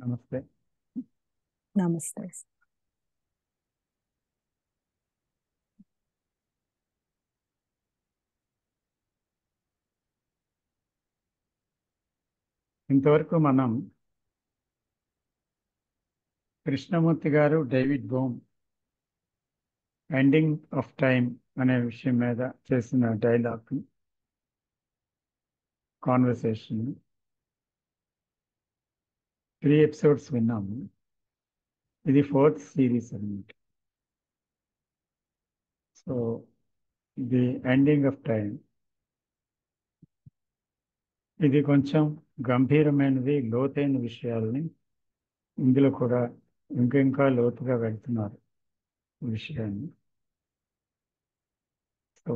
నమస్తే. నమస్తే. ఇంతవరకు మనం కృష్ణమూర్తి గారు, డేవిడ్ బోమ్ ఎండింగ్ ఆఫ్ టైం అనే విషయం మీద చేసిన డైలాగ్ కాన్వర్సేషన్ 3 ఎపిసోడ్స్ విన్నాము. ఇది 4th సిరీస్ అన్నమాట. So the ending of time ఇది కొంచెం గంభీరమైనది, లోతైన విషయాల్ని ఇందులో కూడా ఇంకా లోతుగా వెళ్తున్నారు ఈ విషయాన్ని. సో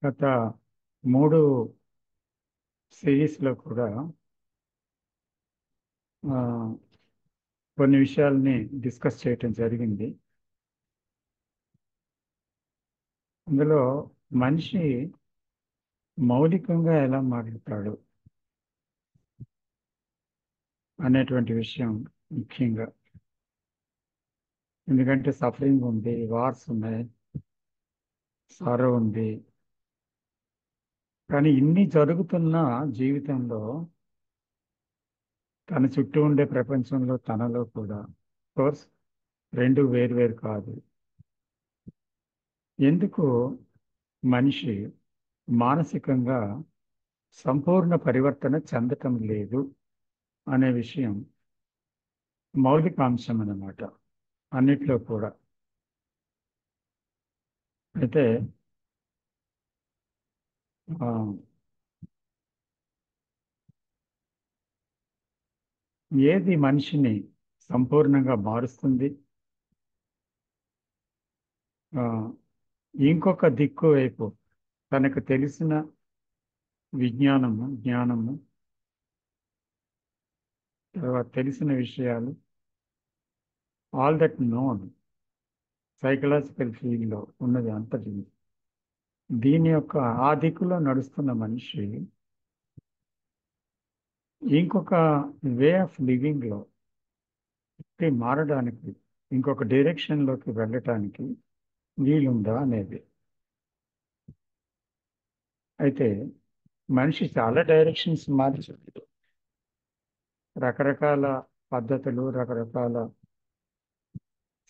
గత 3 సిరీస్లో కూడా ఆ, కొన్ని విషయాల్ని డిస్కస్ చేయటం జరిగింది. అందులో మనిషి మౌలికంగా ఎలా మారుతాడు అనేటువంటి విషయం ముఖ్యంగా. ఎందుకంటే సఫరింగ్ ఉంది, వార్స్ ఉన్నాయి, సారో ఉంది. కానీ ఇన్ని జరుగుతున్న జీవితంలో తన చుట్టూ ఉండే ప్రపంచంలో తనలో కూడా కోర్స్ రెండు వేరు కాదు. ఎందుకు మనిషి మానసికంగా సంపూర్ణ పరివర్తన చెందటం లేదు అనే విషయం మౌలిక అంశం అన్నమాట అన్నిట్లో కూడా. అయితే ఆ, ఏది మనిషిని సంపూర్ణంగా మారుస్తుంది, ఆ, ఇంకొక దిక్కు వైపు తనకు తెలిసిన విజ్ఞానము, జ్ఞానము, తర్వాత తెలిసిన విషయాలు, ఆల్ దట్ నోన్ సైకలాజికల్ ఫీల్డ్లో ఉన్నది అంతటి దీని యొక్క ఆ దిక్కులో నడుస్తున్న మనిషి ఇంకొక వే ఆఫ్ లివింగ్లో మారడానికి, ఇంకొక డైరెక్షన్లోకి వెళ్ళటానికి వీలుందా అనేది. అయితే మనిషి చాలా డైరెక్షన్స్ మార్చాడు, రకరకాల పద్ధతులు, రకరకాల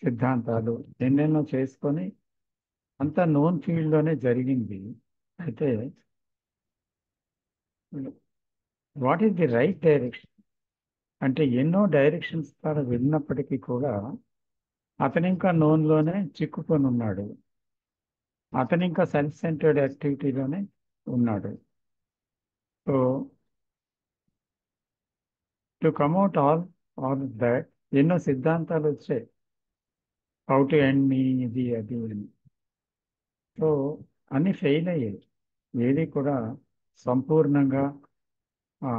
సిద్ధాంతాలు ఎన్నెన్నో చేసుకొని అంతా నోన్ ఫీల్డ్లోనే జరిగింది. అయితే what is the right direction అంటే ఎన్నో డైరెక్షన్స్ ద్వారా వెళ్ళినప్పటికీ కూడా అతను ఇంకా నోన్లోనే చిక్కుకొని ఉన్నాడు, అతను ఇంకా సెల్ఫ్ సెంటర్డ్ యాక్టివిటీలోనే ఉన్నాడు. సో టు కమ్అట్ ఆల్ దాట్ ఎన్నో సిద్ధాంతాలు వచ్చాయి, హౌ టు ఎండ్ మీ, ఇది అది అని. సో అన్ని ఫెయిల్ అయ్యాయి. ఏది కూడా సంపూర్ణంగా ఆ,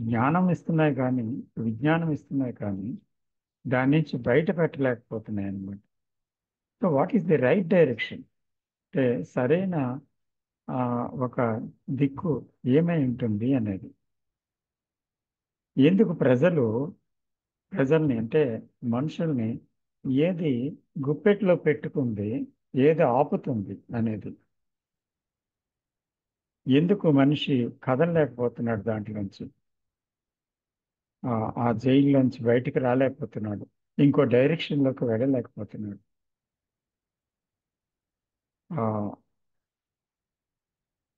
జ్ఞానం ఇస్తున్నాయి కానీ, విజ్ఞానం ఇస్తున్నాయి కానీ దాని నుంచి బయట పెట్టలేకపోతున్నాయి అన్నమాట. So what is the right direction అంటే సరైన ఆ, ఒక దిక్కు ఏమై ఉంటుంది అనేది. ఎందుకు ప్రజల్ని అంటే మనుషుల్ని ఏది గుప్పెట్లో పెట్టుకుంది, ఏది ఆపుతుంది అనేది. ఎందుకు మనిషి కదలలేకపోతున్నాడు దాంట్లోంచి, ఆ జైల్లోంచి బయటికి రాలేకపోతున్నాడు, ఇంకో డైరెక్షన్లోకి వెళ్ళలేకపోతున్నాడు. ఆ,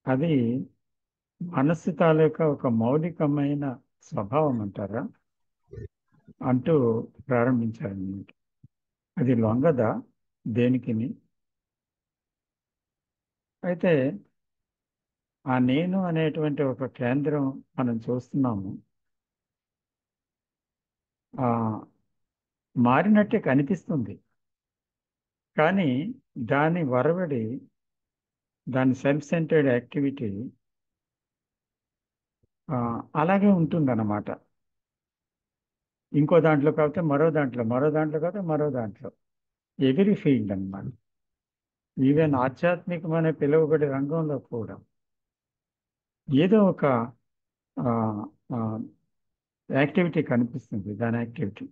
అది మనస్సు తాలూకా ఒక మౌలికమైన స్వభావం అంటారా అంటూ ప్రారంభించారన్నమాట. అది లొంగదా దేనికిని. అయితే ఆ నేను అనేటువంటి ఒక కేంద్రం మనం చూస్తున్నాము, ఆ మారినట్టే కనిపిస్తుంది. కానీ దాని వరవడి, దాని సెల్ఫ్ సెంటర్డ్ యాక్టివిటీ అలాగే ఉంటుందన్నమాట. ఇంకో దాంట్లో కాకపోతే మరో దాంట్లో, మరో దాంట్లో కాకపోతే మరో దాంట్లో, ఎవ్రీ ఫీల్డ్ అన్నమాట. ఈవెన్ ఆధ్యాత్మికమనే పిలువబడే రంగంలో కూడా ఏదో ఒక ఆ, ఆ, యాక్టివిటీ కనిపిస్తుంది, దాని యాక్టివిటీ.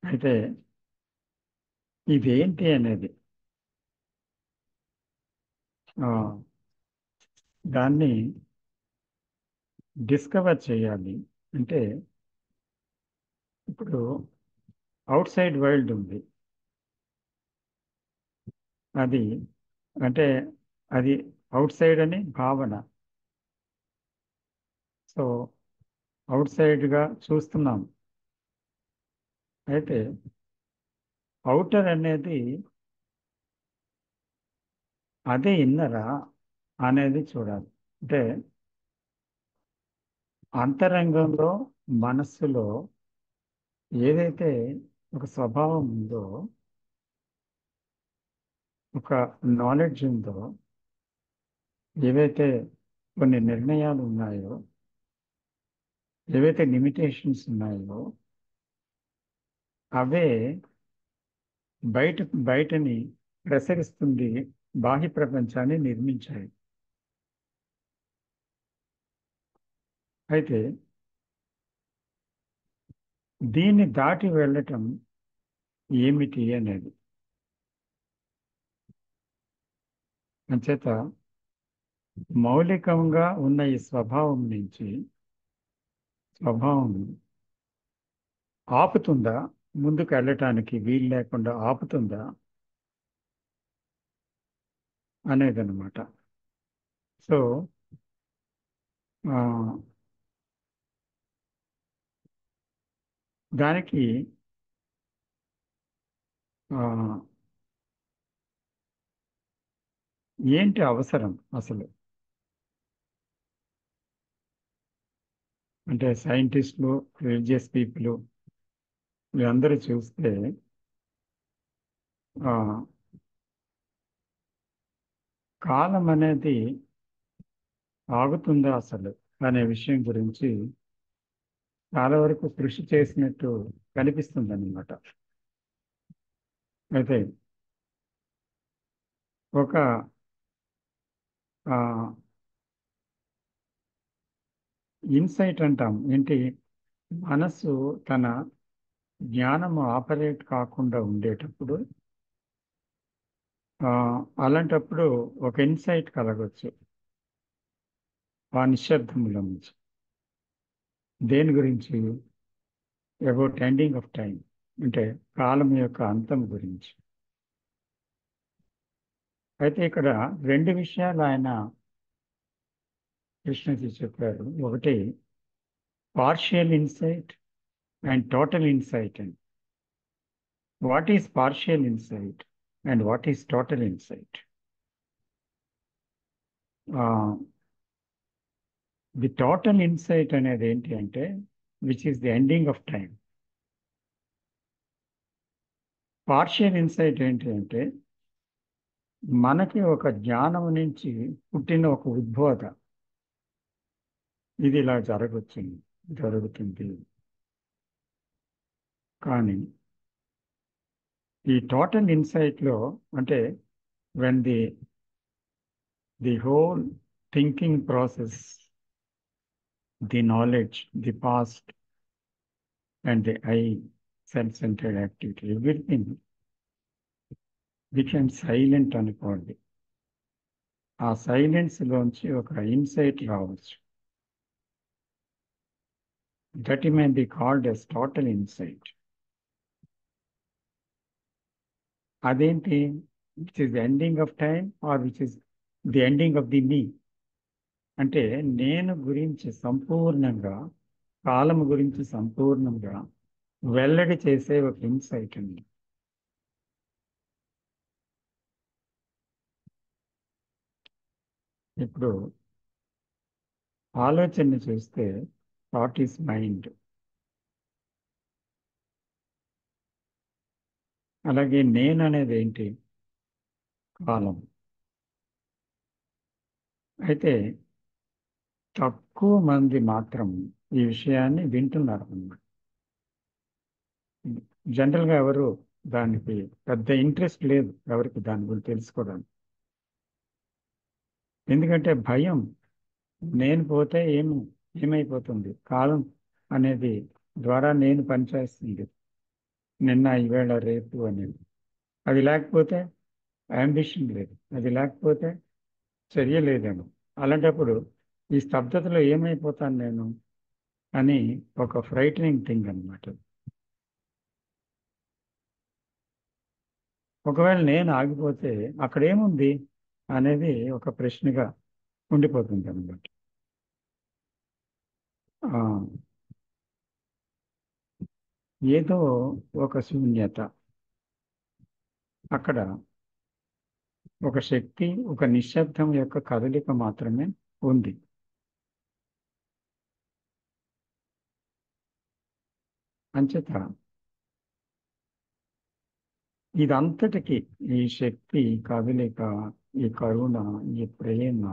అయితే ఇదేంటి అనేది ఆ, దాన్ని డిస్కవర్ చేయాలి. అంటే ఇప్పుడు అవుట్ సైడ్ వరల్డ్ ఉంది, అది అంటే అది అవుట్ సైడ్ అని భావన. సో అవుట్ సైడ్గా చూస్తున్నాం. అయితే అవుటర్ అనేది అదే ఇన్నరా అనేది చూడాలి. అంటే అంతరంగంలో, మనస్సులో ఏదైతే ఒక స్వభావం ఉందో, ఒక నాలెడ్జ్ ఉందో, ఏవైతే కొన్ని నిర్ణయాలు ఉన్నాయో, ఏవైతే లిమిటేషన్స్ ఉన్నాయో, అవే బయట బయటని ప్రసరిస్తుంది, బాహ్య ప్రపంచాన్ని నిర్మించాయి. అయితే దీన్ని దాటి వెళ్ళటం ఏమిటి అనేది అంచేత మౌలికంగా ఉన్న ఈ స్వభావం నుంచి, స్వభావం ఆపుతుందా, ముందుకు వెళ్ళటానికి వీలు లేకుండా ఆపుతుందా అనేది అనమాట. సో ఆ, దానికి ఆ, ఏంటి అవసరం అసలు? అంటే సైంటిస్టులు, రిలీజియస్ పీపుల్ వీళ్ళందరూ చూస్తే ఆ, కాలం అనేది ఆగుతుందా అసలు అనే విషయం గురించి చాలా వరకు కృషి చేసినట్టు కనిపిస్తుంది అన్నమాట. అయితే ఒక ఇన్సైట్ అంటాం ఏంటి, మనస్సు తన జ్ఞానము ఆపరేట్ కాకుండా ఉండేటప్పుడు ఆ, అలాంటప్పుడు ఒక ఇన్సైట్ కలగవచ్చు ఆ నిశ్శబ్దములో నుంచి. దేని గురించి? అబౌట్ ఎండింగ్ ఆఫ్ టైం, అంటే కాలం యొక్క అంతం గురించి. అయితే ఇక్కడ రెండు విషయాలు ఆయన, కృష్ణజీ చెప్పారు. ఒకటి partial insight and total insight. And what is partial insight and what is total insight? The total insight అనేది ఏంటి అంటే which is the ending of time. Partial insight ఏంటి అంటే మనకి ఒక జ్ఞానం నుంచి పుట్టిన ఒక ఉద్బోధ, ఇది ఇలా జరగచ్చు, జరుగుతుంది. కానీ ఈ టోటల్ ఇన్సైట్లో అంటే when the whole thinking process, the knowledge, the past and the I, self centred activity, everything become silent అనుకోండి. ఆ సైలెన్స్ లోంచి ఒక ఇన్సైట్ రావచ్చు. That may be called as total insight. అదేంటి? Which is the ending of time or which is the ending of the me. అంటే నేను గురించి సంపూర్ణంగా, కాలం గురించి సంపూర్ణంగా వెల్లడి చేసే ఒక ఇన్సైట్ ఉంది. ఇప్పుడు ఆలోచన చూస్తే థాట్ ఈస్ మైండ్. అలాగే నేను అనేది ఏంటి? కాలం. అయితే తక్కువ మంది మాత్రం ఈ విషయాన్ని వింటున్నారు అన్నమాట. జనరల్గా ఎవరు దానికి పెద్ద ఇంట్రెస్ట్ లేదు ఎవరికి దాని గురించి తెలుసుకోవడానికి. ఎందుకంటే భయం, నేను పోతే ఏమైపోతుంది, కాలం అనేది ద్వారా నేను పనిచేస్తుంది, నిన్న ఈవేళ రేపు అనేది. అది లేకపోతే అంబిషన్ లేదు, అది లేకపోతే చర్య లేదేమో. అలాంటప్పుడు ఈ స్తబ్దతలో ఏమైపోతాను నేను అని ఒక ఫ్రైటనింగ్ థింగ్ అన్నమాట. ఒకవేళ నేను ఆగిపోతే అక్కడ ఏముంది అనేది ఒక ప్రశ్నగా ఉండిపోతుంది అన్నమాట. ఆ, ఏదో ఒక శూన్యత, అక్కడ ఒక శక్తి, ఒక నిశ్శబ్దం యొక్క కదలిక మాత్రమే ఉంది. అంచేత ఇదంతటికి, ఈ శక్తి, ఈ కదలిక, ఈ కరుణ, ఈ ప్రేమ,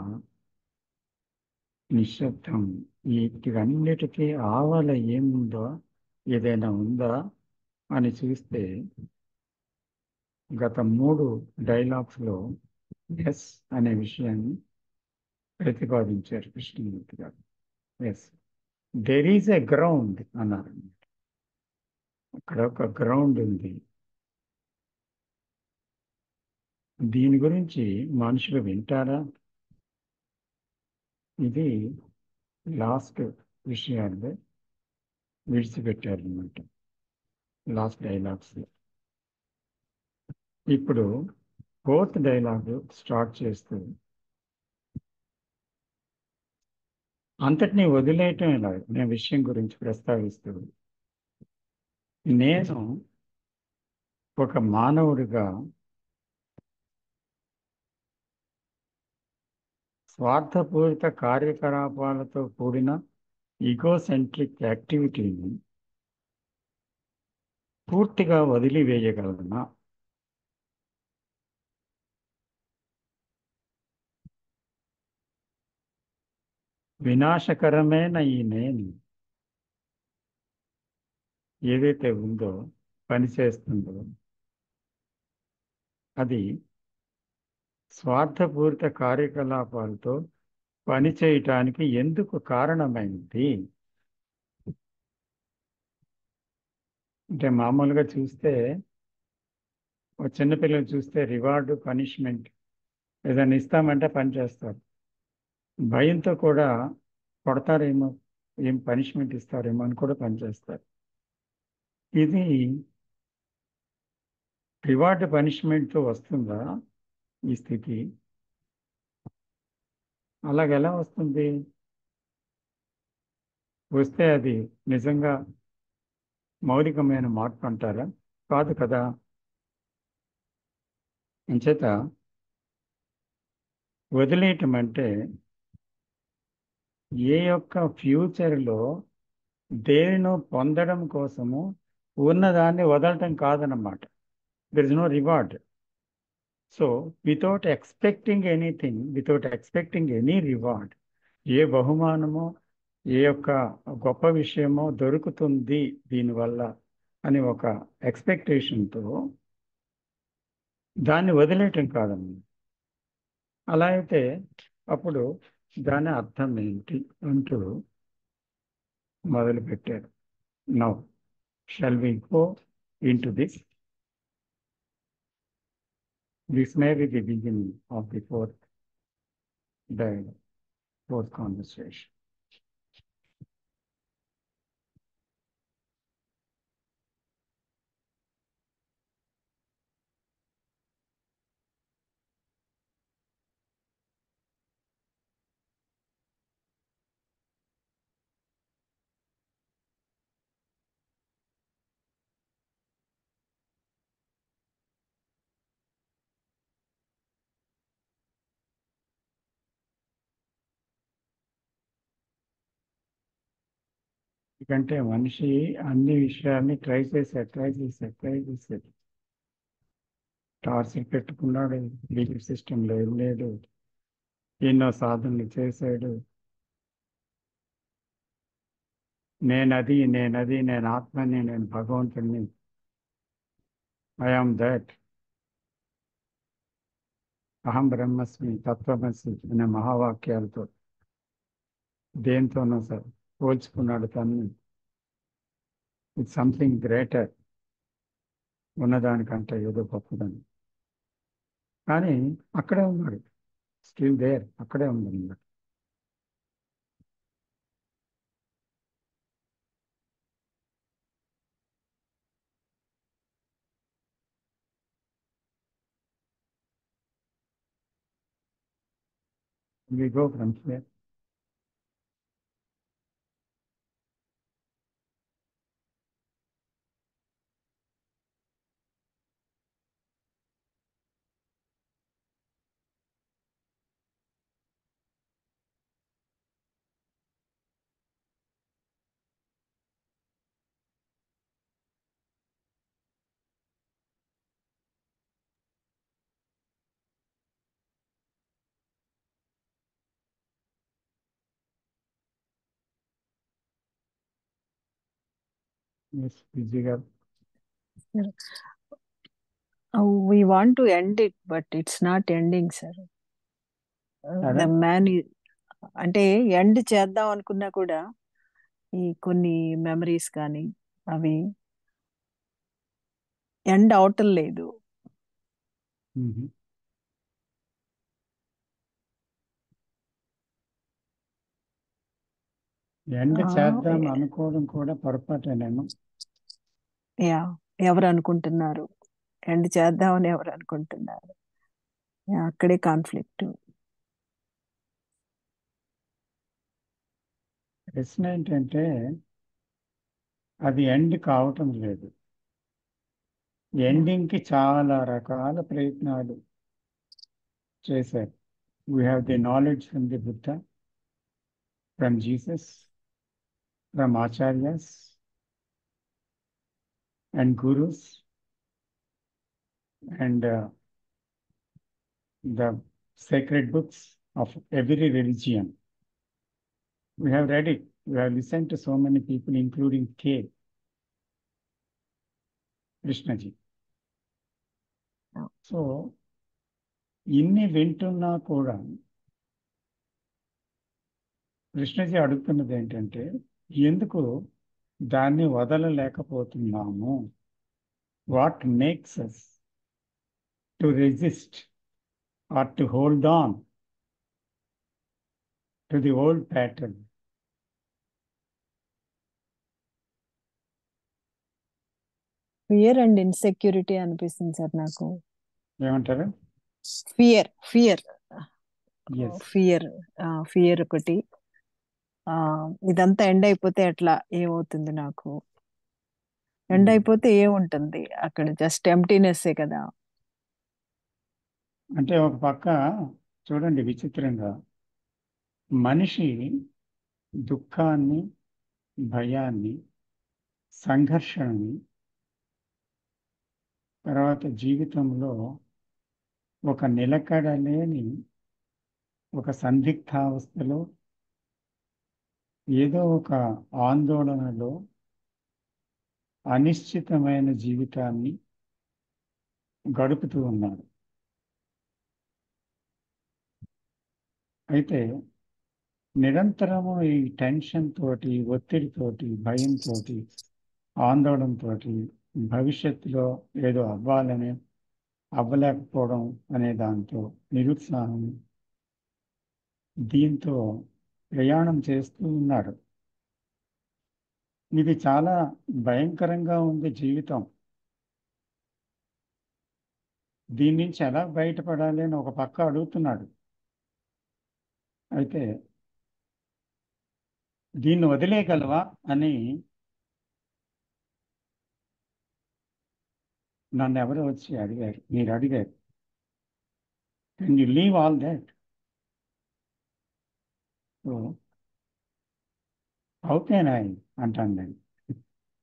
నిశ్శబ్దం, వీటికన్నిటికీ ఆవల ఏముందో, ఏదైనా ఉందా అని చూస్తే గత 3 డైలాగ్స్లో ఎస్ అనే విషయాన్ని ప్రతిపాదించారు కృష్ణమూర్తి గారు. Yes, there is a ground అన్నారు. అక్కడ ఒక గ్రౌండ్ ఉంది. దీని గురించి మనుషులు వింటారా? ఇది లాస్ట్ విషయాల్లో విడిచిపెట్టారు అన్నమాట, లాస్ట్ డైలాగ్స్లో. ఇప్పుడు 4th డైలాగ్ స్టార్ట్ చేస్తూ అంతటినీ వదిలేయటం ఇలా నేను విషయం గురించి ప్రస్తావిస్తూ, నేను ఒక మానవుడిగా స్వార్థపూరిత కార్యకలాపాలతో కూడిన ఈగోసెంట్రిక్ యాక్టివిటీని పూర్తిగా వదిలివేయగలనా? వినాశకరమైన ఈ నేను ఏదైతే ఉందో, పనిచేస్తుందో, అది స్వార్థపూరిత కార్యకలాపాలతో పనిచేయటానికి ఎందుకు కారణమైంది? అంటే మామూలుగా చూస్తే, ఒక చిన్నపిల్లలు చూస్తే రివార్డు, పనిష్మెంట్ ఏదైనా ఇస్తామంటే పని చేస్తారు. భయంతో కూడా కొడతారేమో, ఏం పనిష్మెంట్ ఇస్తారేమో అని కూడా పనిచేస్తారు. ఇది రివార్డు పనిష్మెంట్తో వస్తుందా ఈ స్థితి? అలాగెలా వస్తుంది? వస్తే అది నిజంగా మౌలికమైన మార్పు అంటారా? కాదు కదా. అంచేత వదిలేయటం అంటే ఏ యొక్క ఫ్యూచర్లో దేనినో పొందడం కోసము ఉన్నదాన్ని వదలటం కాదన్నమాట. There is no reward. So without expecting anything, without expecting any reward, ఏ బహుమానమో, ఏ యొక్క గొప్ప విషయమో దొరుకుతుంది దీనివల్ల అని ఒక ఎక్స్పెక్టేషన్తో దాన్ని వదిలేయటం కాదన్నమాట. అలా అయితే అప్పుడు దాని అర్థం ఏంటి అంటూ మొదలుపెట్టారు. Now shall we go into this. This may be the beginning of the fourth dialogue, fourth conversation. ఎందుకంటే మనిషి అన్ని విషయాల్ని ట్రై చేశాడు. టార్చర్ పెట్టుకున్నాడు, లీగల్ సిస్టంలో వెళ్ళాడు, ఎన్నో సాధనలు చేశాడు, నేనది నేను ఆత్మని, నేను భగవంతుడిని, ఐ ఆమ్ దట్, అహం బ్రహ్మస్మి తత్వమసి అనే మహావాక్యాలతో దేంతోనో సార్ పోల్చుకున్నాడు తను. ఇట్స్ సంథింగ్ గ్రేటర్, ఉన్నదానికంటే ఏదో గొప్పదని. కానీ అక్కడే ఉన్నాడు, స్టిల్ దేర్, అక్కడే ఉన్నాడు. We go from here. Yes, బిజీగా. We want to end it, but it's not ending, sir. అదే The man అంటే ఎండ్ చేద్దాం అనుకున్నా కూడా ఈ కొన్ని మెమరీస్ కానీ అవి ఎండ్ అవటం లేదు. ఎండ్ ఆ, చేద్దాం అనుకోవడం కూడా పొరపాటేనేమో. యా, ఎవరు అనుకుంటున్నారు ఎండ్ చేద్దామని, ఎవరు అనుకుంటున్నారు? అక్కడే కాన్ఫ్లిక్ట్. ప్రశ్న ఏంటంటే అది ఎండ్ కావటం లేదు. ఎండింగ్కి చాలా రకాల ప్రయత్నాలు చేశారు. We have the knowledge from the Buddha, from Jesus, from acharyas and gurus and the sacred books of every religion. We have read it. We have listened to so many people, including K. Krishnaji. So, ఇన్ని వింటున్నా కూడా కృష్ణజీ అడుగుతున్నది ఏంటంటే, ఎందుకు దాన్ని వదలలేకపోతున్నాము? What makes us to resist or to hold on to the old pattern? Fear and insecurity అనిపిస్తుంది sir నాకు. ఏమంటారు? Fear fear Yes. Fear fear ఒకటి. ఇదంతా ఎండ్ అయిపోతే ఎట్లా, ఏమవుతుంది నాకు? ఎండ్ అయిపోతే ఏముంటుంది అక్కడ? జస్ట్ ఎంప్టీనెస్సే కదా. అంటే ఒక పక్క చూడండి, విచిత్రంగా మనిషి దుఃఖాన్ని, భయాన్ని, సంఘర్షణని, తర్వాత జీవితంలో ఒక నిలకడలేని ఒక సందిగ్ధావస్థలో, ఏదో ఒక ఆందోళనలో, అనిశ్చితమైన జీవితాన్ని గడుపుతూ ఉన్నారు. అయితే నిరంతరము ఈ టెన్షన్ తోటి, ఒత్తిడితోటి, భయంతో, ఆందోళనతో, భవిష్యత్తులో ఏదో అవ్వాలని అవ్వలేకపోవడం అనే దాంతో నిరుత్సాహం, దీంతో ప్రయాణం చేస్తూ ఉన్నారు. ఇది చాలా భయంకరంగా ఉంది జీవితం. దీని నుంచి ఎలా బయటపడాలి అని ఒక పక్క అడుగుతున్నాడు. అయితే దీన్ని వదిలేయగలవా అని నన్ను ఎవరో వచ్చి అడిగారు, మీరు అడిగారు, can you leave all that? So how can I అంటాను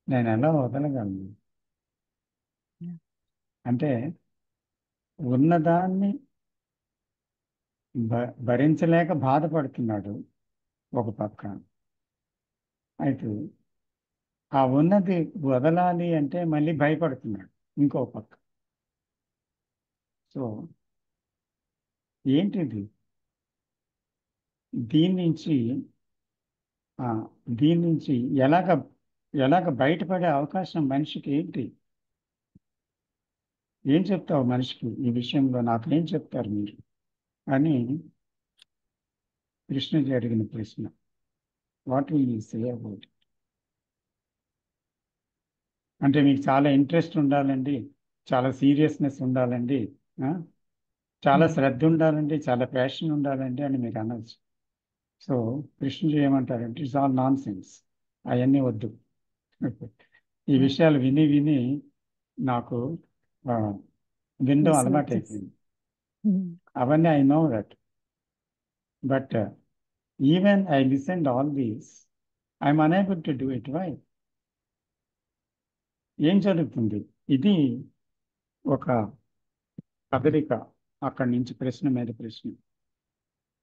నేను ఎలా వదలగలను? అంటే ఉన్నదాన్ని భరించలేక బాధపడుతున్నాడు ఒక పక్క. అయితే ఆ ఉన్నది వదలాలి అంటే మళ్ళీ భయపడుతున్నాడు ఇంకో పక్క. సో ఏంటిది? దీని నుంచి ఆ, దీని నుంచి ఎలాగ ఎలాగ బయటపడే అవకాశం మనిషికి ఏంటి? ఏం చెప్తావు మనిషికి ఈ విషయంలో? నాకేం చెప్తారు మీరు అని కృష్ణుజీ అడిగిన ప్రశ్న. What will you say about? అంటే మీకు చాలా ఇంట్రెస్ట్ ఉండాలండి, చాలా సీరియస్నెస్ ఉండాలండి, ఆ? చాలా శ్రద్ధ ఉండాలండి, చాలా ప్యాషన్ ఉండాలండి అని మీరు అనొచ్చు. సో కృష్ణుజీ ఏమంటారంటే ఇట్స్ ఆల్ నాన్ సెన్స్, అవన్నీ వద్దు. ఈ విషయాలు విని విని నాకు ఆ, వినడం అలవాటు అయిపోయింది. అవన్నీ I know that, but even I listen all these, I'm unable to do it. Why? ఏం జరుగుతుంది? ఇది ఒక కదలిక, అక్కడి నుంచి ప్రశ్న మీద ప్రశ్న.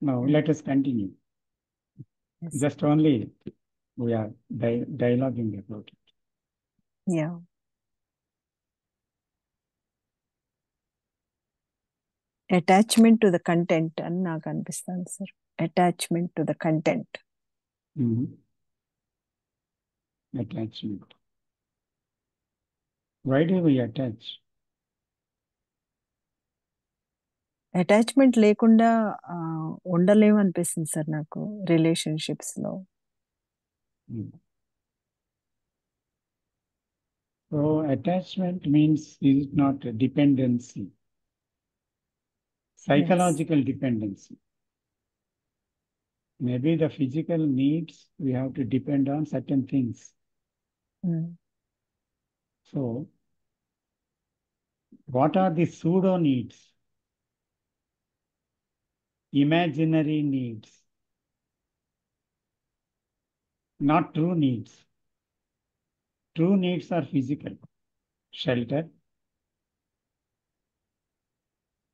Now let us continue. Just only we are dialoguing about it. Ya attachment to the content అని నాకు అనిపిస్తుంది sir. Attachment to the content. Attachment. Why do we attach? Attachment లేకుండా ఉండలేము అనిపిస్తుంది సార్ నాకు రిలేషన్షిప్స్ లో. So attachment means, is it not a dependency? Psychological dependency. Maybe the physical needs, we have to depend on certain things. So what are the pseudo needs? Imaginary needs, not true needs. True needs are physical: shelter,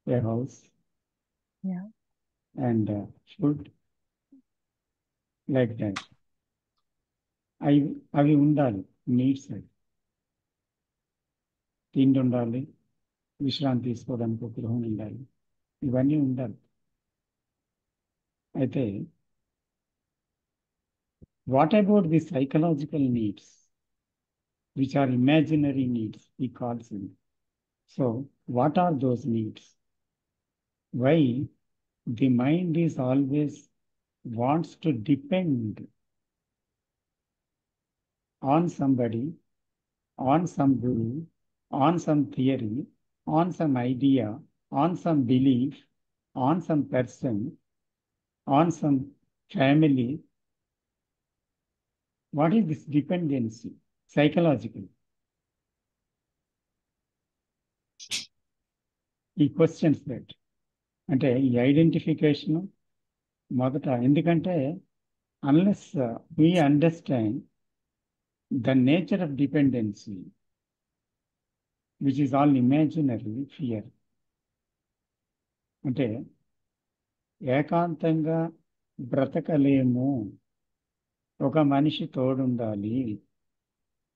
a house, Yeah. and food, like that. అవి ఉండాలి, needs. అవి తిండి ఉండాలి, విశ్రాంతి తీసుకోవడానికి ఒక గృహం ఉండాలి, ఇవన్నీ ఉండాలి. అయితే what about the psychological needs, which are imaginary needs ఈ calls? So what are those needs? Why the mind is always wants to depend on somebody, on some guru, on some theory, on some idea, on some belief, on some person, on some family? What is this dependency psychologically? ఈ questions that అంటే ఈ identification మొదట. ఎందుకంటే unless we understand the nature of dependency, which is all imaginary fear, అంటే ఏకాంతంగా బ్రతకలేము, ఒక మనిషి తోడుండాలి,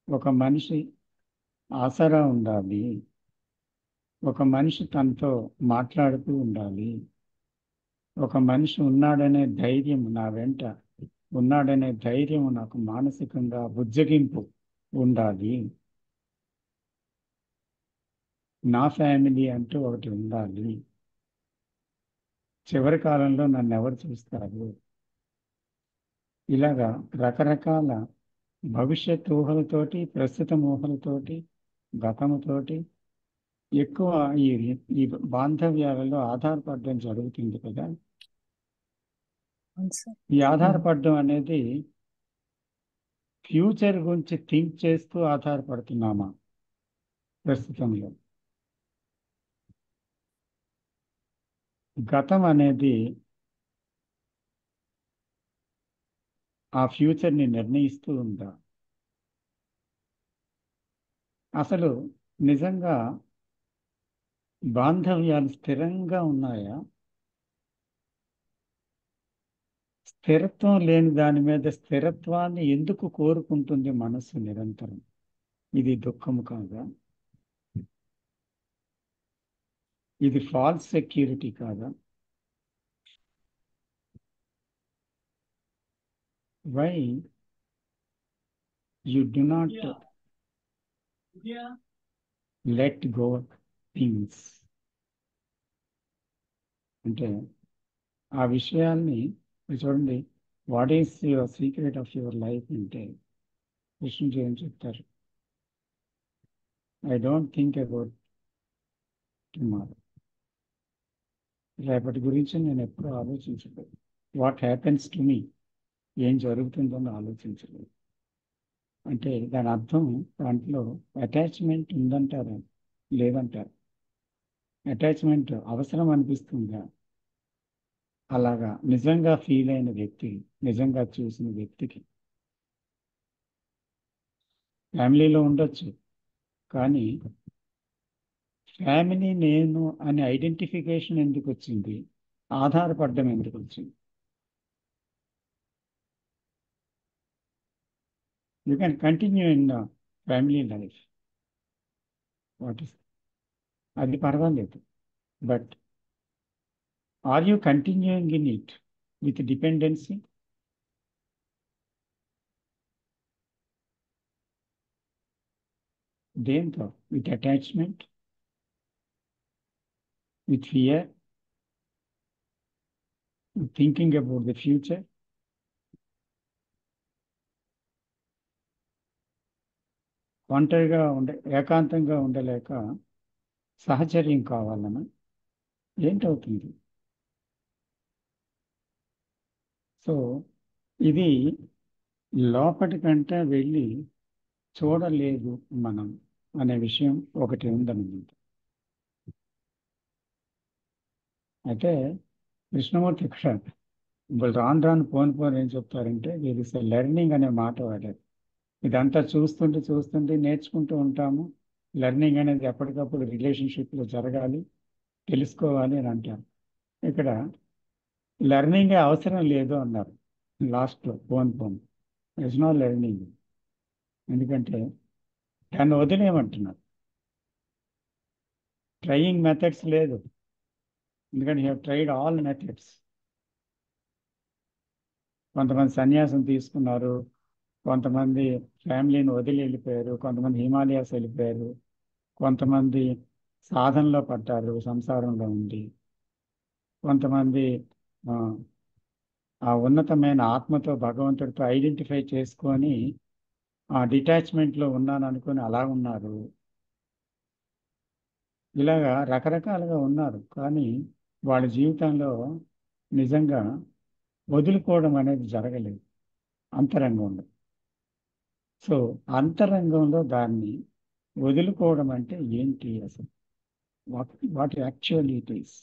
ఒక మనిషి ఆసరా ఉండాలి, ఒక మనిషి తనతో మాట్లాడుతూ ఉండాలి, ఒక మనిషి ఉన్నాడనే ధైర్యం, నా వెంట ఉన్నాడనే ధైర్యం నాకు మానసికంగా బుజ్జగింపు ఉండాలి, నా ఫ్యామిలీ అంటూ ఒకటి ఉండాలి, చివరి కాలంలో నన్ను ఎవరు చూస్తారు, ఇలాగా రకరకాల భవిష్యత్ ఊహలతోటి, ప్రస్తుత ఊహలతోటి, గతముతోటి ఎక్కువ ఈ ఈ బాంధవ్యాలలో ఆధారపడడం జరుగుతుంది కదా. ఈ ఆధారపడడం అనేది ఫ్యూచర్ గురించి థింక్ చేస్తూ ఆధారపడుతున్నామా ప్రస్తుతంలో? గతం అనేది ఆ ఫ్యూచర్ని నిర్ణయిస్తూ ఉందా? అసలు నిజంగా బాంధవ్యాలు స్థిరంగా ఉన్నాయా? స్థిరత్వం లేని దాని మీద స్థిరత్వాన్ని ఎందుకు కోరుకుంటుంది మనస్సు నిరంతరం? ఇది దుఃఖము కాదా? ఇది ఫాల్స్ సెక్యూరిటీ కాదా? Why you do not let go things? అంటే ఆ విషయాల్ని చూడండి. What is your secret of your life అంటే కృష్ణుడు ఏం చెప్తారు? I don't think about tomorrow. రేపటి గురించి నేను ఎప్పుడూ ఆలోచించలేదు. వాట్ హ్యాపెన్స్ టు మీ, ఏం జరుగుతుందో ఆలోచించలేదు. అంటే దాని అర్థం దాంట్లో అటాచ్మెంట్ ఉందంటారా లేదంటారు? అటాచ్మెంట్ అవసరం అనిపిస్తుందా? అలాగా నిజంగా ఫీల్ అయిన వ్యక్తి, నిజంగా చూసిన వ్యక్తికి ఫ్యామిలీలో ఉండొచ్చు, కానీ ఫ్యామిలీ నేను అనే ఐడెంటిఫికేషన్ ఎందుకు వచ్చింది? ఆధారపడడం ఎందుకు వచ్చింది? You can continue in the family life, what is, అది పర్వాలేదు. But are you continuing in it with dependency? దేంతో? With attachment, with fear, thinking about the future. ఒంటరిగా ఏకాంతంగా ఉండలేక సహచర్యం కావాలన్నా ఏంటవుతుంది? సో ఇది లోపటి కంటే వెళ్ళి చూడలేదు మనం అనే విషయం ఒకటి ఉందన్నమాట. అయితే కృష్ణమూర్తి ఇక్కడ వాళ్ళు రాను రాను పోను ఏం చెప్తారంటే ఇది ఇస్ లెర్నింగ్ అనే మాట వాడారు. ఇదంతా చూస్తుంటే చూస్తుంటే నేర్చుకుంటూ ఉంటాము. లెర్నింగ్ అనేది ఎప్పటికప్పుడు రిలేషన్షిప్లో జరగాలి, తెలుసుకోవాలి అని అంటారు. ఇక్కడ లెర్నింగ్ అవసరం లేదు అన్నారు లాస్ట్లో. పోను ఇట్స్ నాట్ లెర్నింగ్. ఎందుకంటే దాన్ని వదిలేయమంటున్నారు. ట్రయింగ్ మెథడ్స్ లేదు, ఎందుకంటే you have tried all methods. కొంతమంది సన్యాసం తీసుకున్నారు, కొంతమంది ఫ్యామిలీని వదిలి వెళ్ళిపోయారు, కొంతమంది హిమాలయాస్ వెళ్ళిపోయారు, కొంతమంది సాధనలో పడ్డారు సంసారంలో ఉండి, కొంతమంది ఆ, ఆ ఉన్నతమైన ఆత్మతో భగవంతుడితో ఐడెంటిఫై చేసుకొని ఆ డిటాచ్మెంట్లో ఉన్నాను అనుకొని అలా ఉన్నారు. ఇలాగా రకరకాలుగా ఉన్నారు, కానీ వాళ్ళ జీవితంలో నిజంగా వదులుకోవడం అనేది జరగలేదు అంతరంగంలో. సో అంతరంగంలో దాన్ని వదులుకోవడం అంటే ఏంటి అసలు? What actually it is.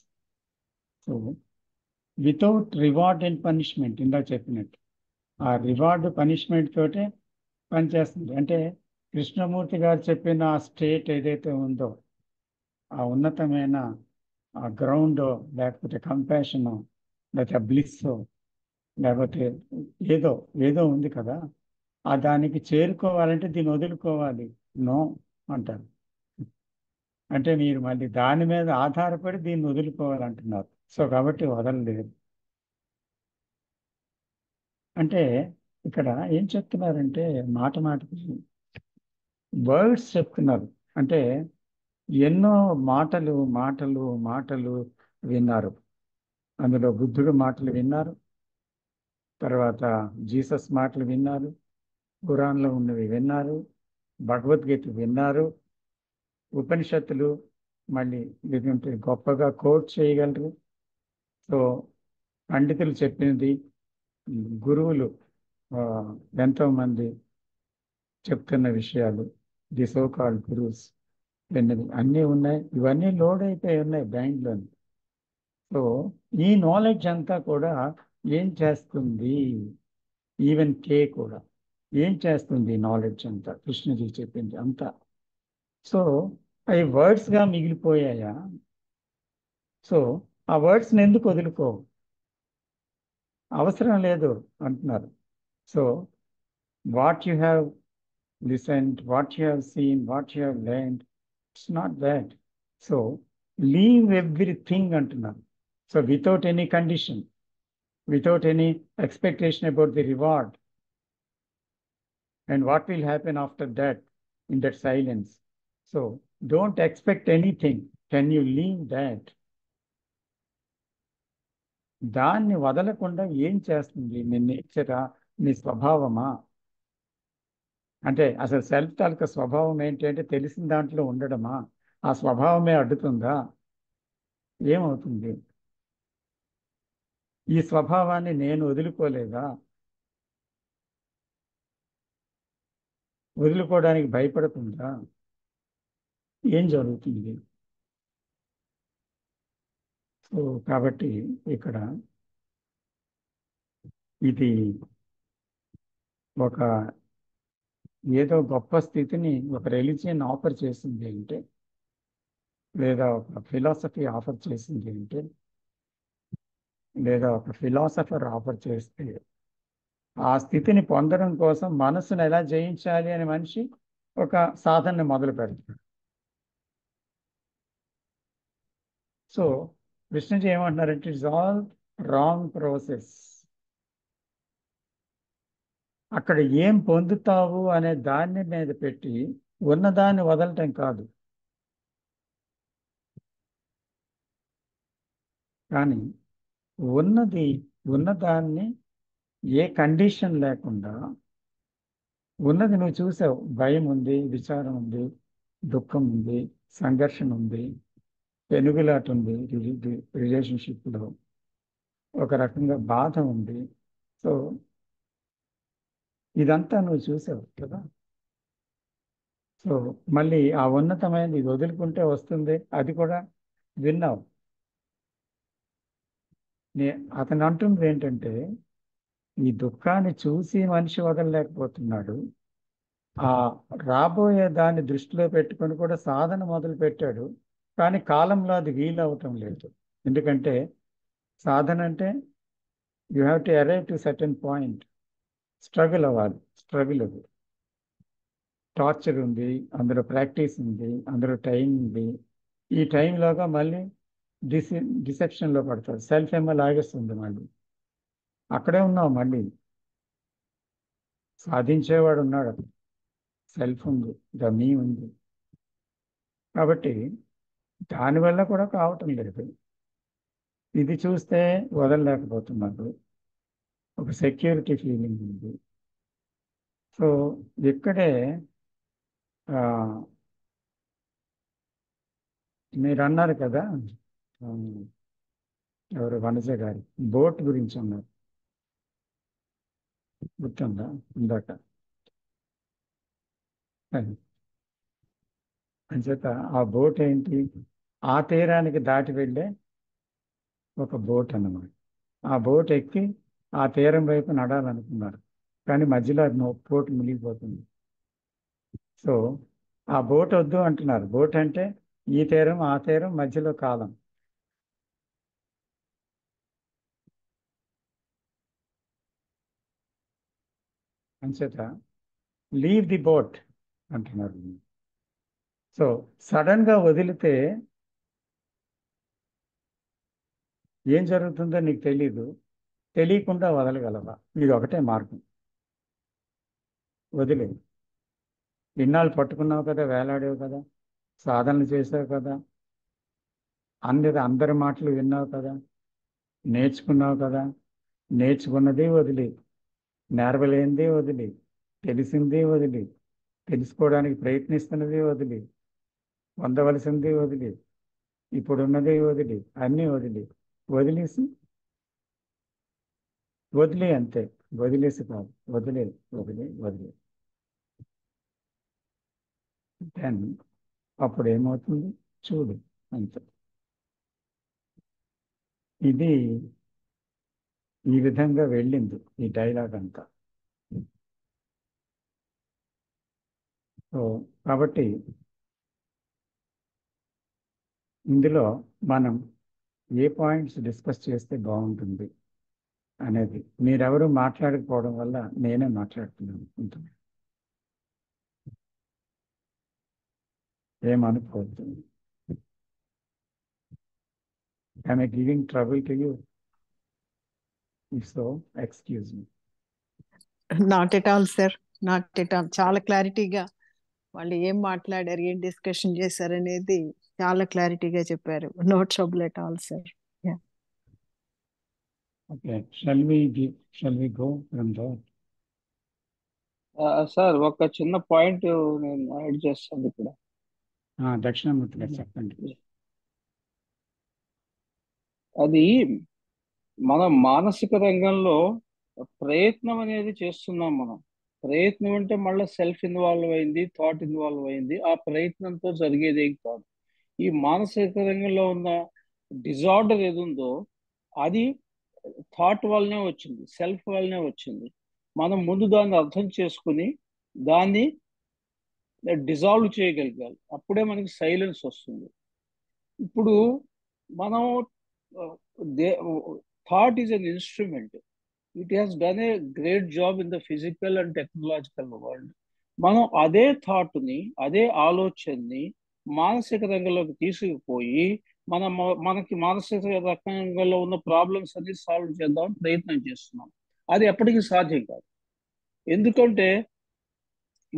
So without reward and punishment, ఇందా చెప్పినట్టు ఆ రివార్డ్ పనిష్మెంట్ తోటే పనిచేస్తుంది. అంటే కృష్ణమూర్తి గారు చెప్పిన ఆ స్టేట్ ఏదైతే ఉందో, ఆ ఉన్నతమైన ఆ గ్రౌండ్, లేకపోతే కంపాషన్, లేకపోతే బ్లిస్, లేకపోతే ఏదో ఏదో ఉంది కదా, ఆ దానికి చేరుకోవాలంటే దీన్ని వదులుకోవాలి. నో అంటారు. అంటే మీరు మళ్ళీ దాని మీద ఆధారపడి దీన్ని వదులుకోవాలంటున్నారు. సో కాబట్టి వదలలేదు. అంటే ఇక్కడ ఏం చెప్తున్నారంటే మాట మాటకి వర్డ్స్ చెప్తున్నారు. అంటే ఎన్నో మాటలు మాటలు మాటలు విన్నారు. అందులో బుద్ధుడు మాటలు విన్నారు, తర్వాత జీసస్ మాటలు విన్నారు, ఖురాన్లో ఉన్నవి విన్నారు, భగవద్గీత విన్నారు, ఉపనిషత్తులు మళ్ళీ లేదంటే గొప్పగా కోట్ చేయగలరు. సో పండితులు చెప్పినది, గురువులు ఆ, ఎంతోమంది చెప్తున్న విషయాలు, ది సో కాల్డ్ గురువుస్ విన్నది అన్నీ ఉన్నాయి. ఇవన్నీ లోడ్ అయిపోయి ఉన్నాయి బ్యాంక్లోని. సో ఈ నాలెడ్జ్ అంతా కూడా ఏం చేస్తుంది? ఈవెన్ కే కూడా ఏం చేస్తుంది? నాలెడ్జ్ అంతా కృష్ణజీ చెప్పింది అంతా. సో అవి వర్డ్స్గా మిగిలిపోయాయా? సో ఆ వర్డ్స్ని ఎందుకు వదులుకో? అవసరం లేదు అంటున్నారు. So what you have listened, what you have seen, what you have learned, it's not that. So leave everything అంటున్నారు. So without any condition, without any expectation about the reward and what will happen after that in that silence. So don't expect anything. Can you leave that? దాన్ని వదలకుండా ఏం చేస్తుంది? మీ నేచరా, మీ స్వభావమా? అంటే అసలు self తాలూకా స్వభావం ఏంటి అంటే తెలిసిన దాంట్లో ఉండడమా? ఆ స్వభావమే అడ్డుతుందా? ఏమవుతుంది? ఈ స్వభావాన్ని నేను వదులుకోలేదా? వదులుకోవడానికి భయపడుతుందా? ఏం జరుగుతుంది? సో కాబట్టి ఇక్కడ ఇది ఒక ఏదో గొప్ప స్థితిని ఒక రిలీజియన్ ఆఫర్ చేసింది అంటే, లేదా ఒక ఫిలాసఫీ ఆఫర్ చేసింది అంటే, లేదా ఒక ఫిలాసఫర్ ఆఫర్ చేస్తే ఆ స్థితిని పొందడం కోసం మనసును ఎలా జయించాలి అని మనిషి ఒక సాధనని మొదలు పెడతాడు. సో కృష్ణజీ ఏమంటున్నారంటే ఇట్స్ ఆల్ రాంగ్ ప్రాసెస్. అక్కడ ఏం పొందుతావు అనే దాన్ని మీద పెట్టి ఉన్నదాన్ని వదలటం కాదు. కానీ ఉన్నదాన్ని ఏ కండిషన్ లేకుండా, ఉన్నది నువ్వు చూసావు, భయం ఉంది, విచారం ఉంది, దుఃఖం ఉంది, సంఘర్షణ ఉంది, పెనుగులాట ఉంది, రిలేషన్షిప్లో ఒక రకంగా బాధ ఉంది. సో ఇదంతా నువ్వు చూసావు కదా. సో మళ్ళీ ఆ ఉన్నతమైనది ఇది వదులుకుంటే వస్తుంది, అది కూడా విన్నావు. అతను అంటుంది ఏంటంటే ఈ దుఃఖాన్ని చూసి మనిషి వదలలేకపోతున్నాడు, ఆ రాబోయే దాన్ని దృష్టిలో పెట్టుకొని కూడా సాధన మొదలు పెట్టాడు. కానీ కాలంలో అది వీలు అవటం లేదు. ఎందుకంటే సాధన అంటే you have to arrive to certain point. Struggle అవ్వాలి. స్ట్రగుల్ అది టార్చర్ ఉంది, అందులో ప్రాక్టీస్ ఉంది, అందులో టైం ఉంది. ఈ టైంలోగా మళ్ళీ డిసెప్షన్లో పడతాడు. సెల్ఫ్ ఏమో లాగేస్తుంది. మళ్ళీ అక్కడే ఉన్నావు. మళ్ళీ సాధించేవాడు ఉన్నాడు, సెల్ఫ్ ఉంది, ద మీ ఉంది. కాబట్టి దానివల్ల కూడా కావటం లేదు. ఇది చూస్తే వదలలేకపోతున్నారు. ఒక సెక్యూరిటీ ఫీలింగ్ ఉంది. సో ఇక్కడే మీరు అన్నారు కదా, ఆ, ఎవరు వనజ గారి బోట్ గురించి అన్నారు, గుర్తుందా ఇందాక? అది అంచేత ఆ బోట్ ఏంటి? ఆ తీరానికి దాటి వెళ్ళే ఒక బోట్ అన్నమాట. ఆ బోట్ ఎక్కి ఆ తీరం వైపు నడాలనుకున్నారు, కానీ మధ్యలో బోట్ మునిగిపోతుంది. సో ఆ బోట్ వద్దు అంటున్నారు. బోట్ అంటే ఈ తీరం ఆ తీరం మధ్యలో కాలం. అంచేత లీవ్ ది బోట్ అంటున్నారు. సో సడన్ గా వదిలితే ఏం జరుగుతుందో నీకు తెలీదు. తెలియకుండా వదలగలవా? ఇది ఒకటే మార్గం. వదిలే. ఇన్నాళ్ళు పట్టుకున్నావు కదా, వేలాడావు కదా, సాధనలు చేసావు కదా, అందరి మాటలు విన్నావు కదా, నేర్చుకున్నావు కదా. నేర్చుకున్నది వదిలి, నేర్వలేనిది వదిలి, తెలిసింది వదిలి, తెలుసుకోవడానికి ప్రయత్నిస్తున్నది వదిలి, పొందవలసింది వదిలి, ఇప్పుడున్నది వదిలి, అన్నీ వదిలి, వదిలేసి వదిలే. అంతే. వదిలేసి కాదు, వదిలే, వదిలే, వదిలే. దెన్ అప్పుడు ఏమవుతుంది చూడు. అంతే. ఇది ఈ విధంగా వెళ్ళింది ఈ డైలాగ్ అంతా. సో కాబట్టి ఇందులో మనం ఏ పాయింట్స్ డిస్కస్ చేస్తే బాగుంటుంది అనేది. మీరెవరు మాట్లాడకపోవడం వల్ల నేనే మాట్లాడుతున్నాను. ఉంటుంది ఏమనుకోవద్దు. I'm giving trouble to you? If so excuse me. Not at all sir, not at all. చాలా క్లారిటీగా వాళ్ళు ఏం మాట్లాడారు, ఏం డిస్కషన్ చేశారు అనేది చాలా క్లారిటీగా చెప్పారు. No trouble at all sir. Okay, shall we go from that? Sir ఒక చిన్న పాయింట్ నేను యాడ్ చేస్తాను ఇక్కడ. దక్షిణామూర్తి గారు చెప్పండి. అది మన మానసిక రంగంలో ప్రయత్నం అనేది చేస్తున్నాం మనం. ప్రయత్నం అంటే మళ్ళీ సెల్ఫ్ ఇన్వాల్వ్ అయింది, థాట్ ఇన్వాల్వ్ అయింది. ఆ ప్రయత్నంతో జరిగేది ఏం కాదు. ఈ మానసిక రంగంలో ఉన్న డిజార్డర్ ఏది ఉందో అది థాట్ వల్లనే వచ్చింది, సెల్ఫ్ వల్లనే వచ్చింది. మనం ముందు దాన్ని అర్థం చేసుకుని దాన్ని డిజాల్వ్ చేయగలగాలి. అప్పుడే మనకి సైలెన్స్ వస్తుంది. ఇప్పుడు మనం thought is an instrument. It has done a great job in the physical and technological world. మనం అదే థాట్ని, అదే ఆలోచనని మానసిక రంగంలోకి తీసుకుపోయి మనకి మానసిక రంగంలో ఉన్న ప్రాబ్లమ్స్ అన్ని సాల్వ్ చేద్దామని ప్రయత్నం చేస్తున్నాం. అది ఎప్పటికీ సాధ్యం కాదు. ఎందుకంటే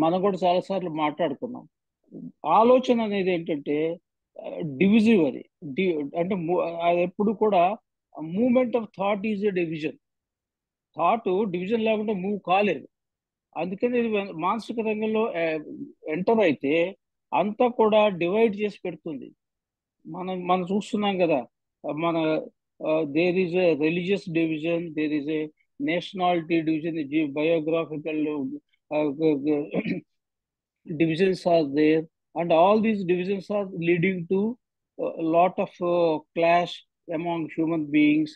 మనం కూడా చాలాసార్లు మాట్లాడుకున్నాం, ఆలోచన అనేది ఏంటంటే డివిజివరీ. అంటే అది ఎప్పుడు కూడా moment of thought is a division. Thought division లేకుండా మూవ్ కాలేదు. అందుకని ఇది మానసిక రంగంలో ఎంటర్ అయితే అంతా కూడా డివైడ్ చేసి పెడుతుంది. మనం చూస్తున్నాం కదా, మన there is a religious division, there is a nationality division, biographical divisions are there, and all these divisions are leading to a lot of clash among human beings,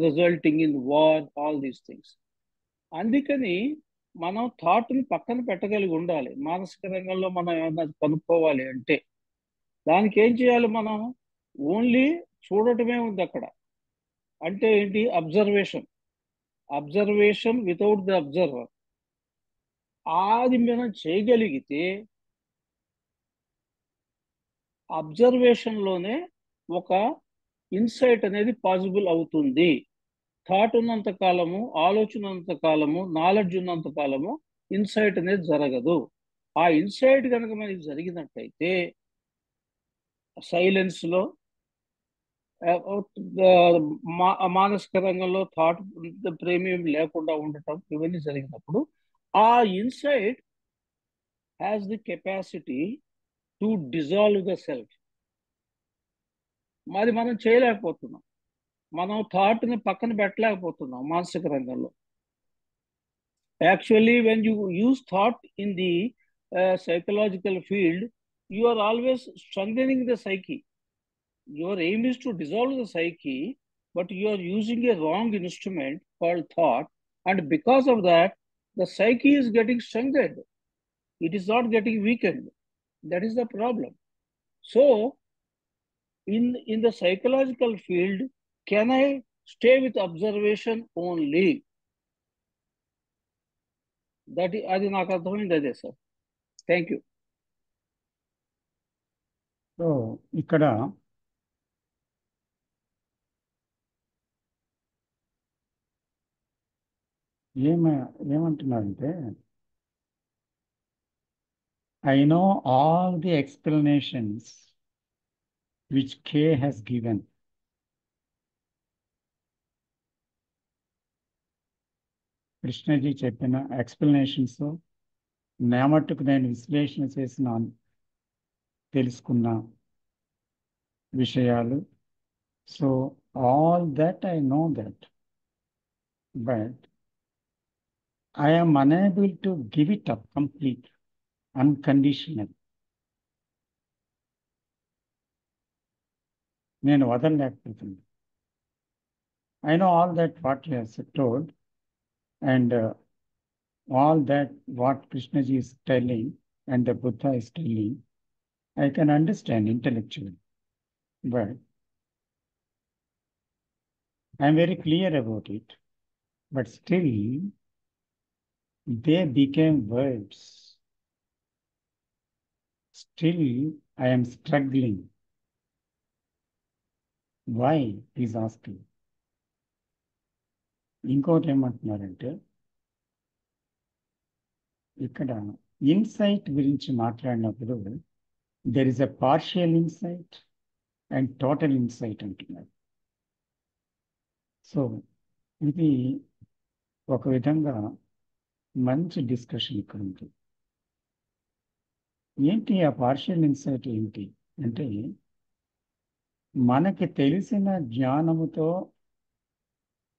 resulting in war, all these things. అందుకని మనం థాట్ని పక్కన పెట్టగలిగి ఉండాలి. మానసిక రంగంలో మనం ఏమన్నా కనుక్కోవాలి అంటే దానికి ఏం చేయాలి? మనం ఓన్లీ చూడటమే ఉంది అక్కడ. అంటే ఏంటి? Observation. Observation without the observer. అది మనం చేయగలిగితే అబ్జర్వేషన్లోనే ఒక ఇన్సైట్ అనేది పాసిబుల్ అవుతుంది. థాట్ ఉన్నంత కాలము, ఆలోచన ఉన్నంత కాలము, నాలెడ్జ్ ఉన్నంత కాలము ఇన్సైట్ అనేది జరగదు. ఆ ఇన్సైట్ కనుక మనకి జరిగినట్టయితే సైలెన్స్లో, మానసిక రంగంలో థాట్ ప్రేమియం లేకుండా ఉండటం, ఇవన్నీ జరిగినప్పుడు ఆ insight has the capacity to dissolve the self. మరి మనం చేయలేకపోతున్నాం. మనం థాట్ని పక్కన పెట్టలేకపోతున్నాం మానసిక రంగంలో. Actually when you use thought in the psychological field, you are always strengthening the psyche. Your aim is to dissolve the psyche, but you are using a wrong instrument called thought, and because of that, the psyche is getting strengthened. It is not getting weakened. That is the problem. So, in the psychological field, can I stay with observation only? అది నాకు అర్థమైంది అదే sir. Thank you. So ఇక్కడ ఏమంటున్నారంటే, I know all the explanations which K has given. Krishnaji చెప్పిన explanations నా మట్టుకు నేను విశ్లేషణ చేసిన తెలుసుకున్న విషయాలు. So all that I know that, but I am unable to give it up complete, unconditional. నేను వదలలేకపోతున్నాను. I know all that what you have told, and all that what Krishnaji is telling and the Buddha is telling, I can understand intellectually, but I am very clear about it. but still they became words. Still I am struggling. Why? He's asking. ఇంకోటి ఏమంటున్నారంటే ఇక్కడ insight గురించి మాట్లాడినప్పుడు there is a partial insight and total insight అంటున్నారు. So ఇది ఒక విధంగా మంచి డిస్కషన్ ఇక్కడ ఉంది. ఏంటి ఆ పార్షియల్ ఇన్సైట్ ఏంటి అంటే, మనకి తెలిసిన జ్ఞానముతో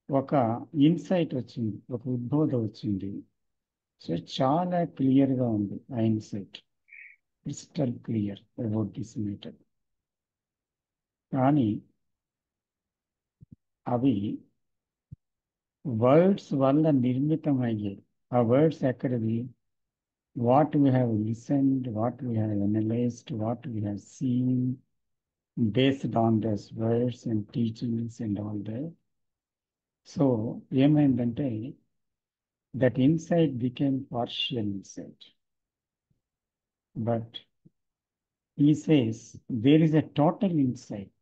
ఒక ఇన్సైట్ వచ్చింది, ఒక ఉద్బోధ వచ్చింది. సో చాలా క్లియర్గా ఉంది ఆ insight, crystal clear about this matter. కానీ అవి వర్డ్స్ వల్ల నిర్మితమయ్యాయి. ఆ వర్డ్స్ ఎక్కడివి? What we have listened, what we have analysed, what we have seen, based on those words and teachings and all that. So ఏమైందంటే that insight became partial insight. But he says there is a total insight.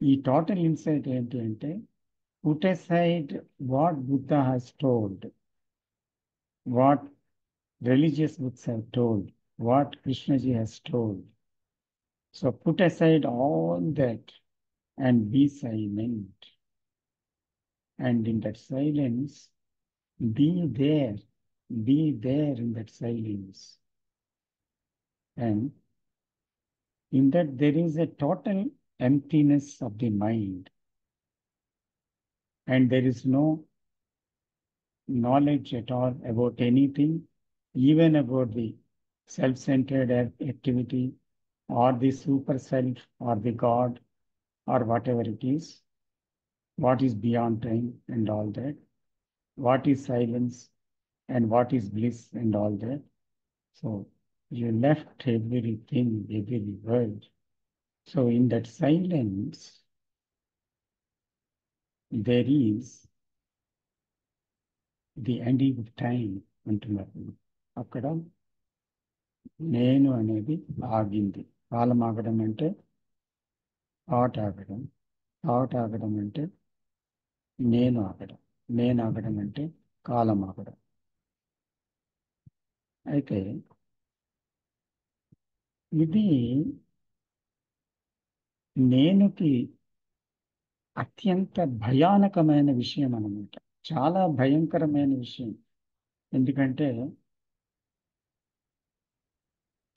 ఈ total insight ఏంటి అంటే, put aside what Buddha has told, what religious books have told, what Krishnaji has told. So put aside all that and be silent. And in that silence, be there in that silence. And in that there is a total emptiness of the mind. And there is no knowledge at all about anything, even about the self-centered activity or the super self or the God or whatever it is. What is beyond time and all that, what is silence and what is bliss and all that. So you left everything, every word. So in that silence, there is the ending of time అంటున్నారు. అక్కడ నేను అనేది ఆగింది. కాలం ఆగడం అంటే thought ఆగడం, thought ఆగడం అంటే నేను ఆగడం, నేను ఆగడం అంటే కాలం ఆగడం. అయితే ఇది నేనుకి అత్యంత భయానకమైన విషయం అన్నమాట. చాలా భయంకరమైన విషయం. ఎందుకంటే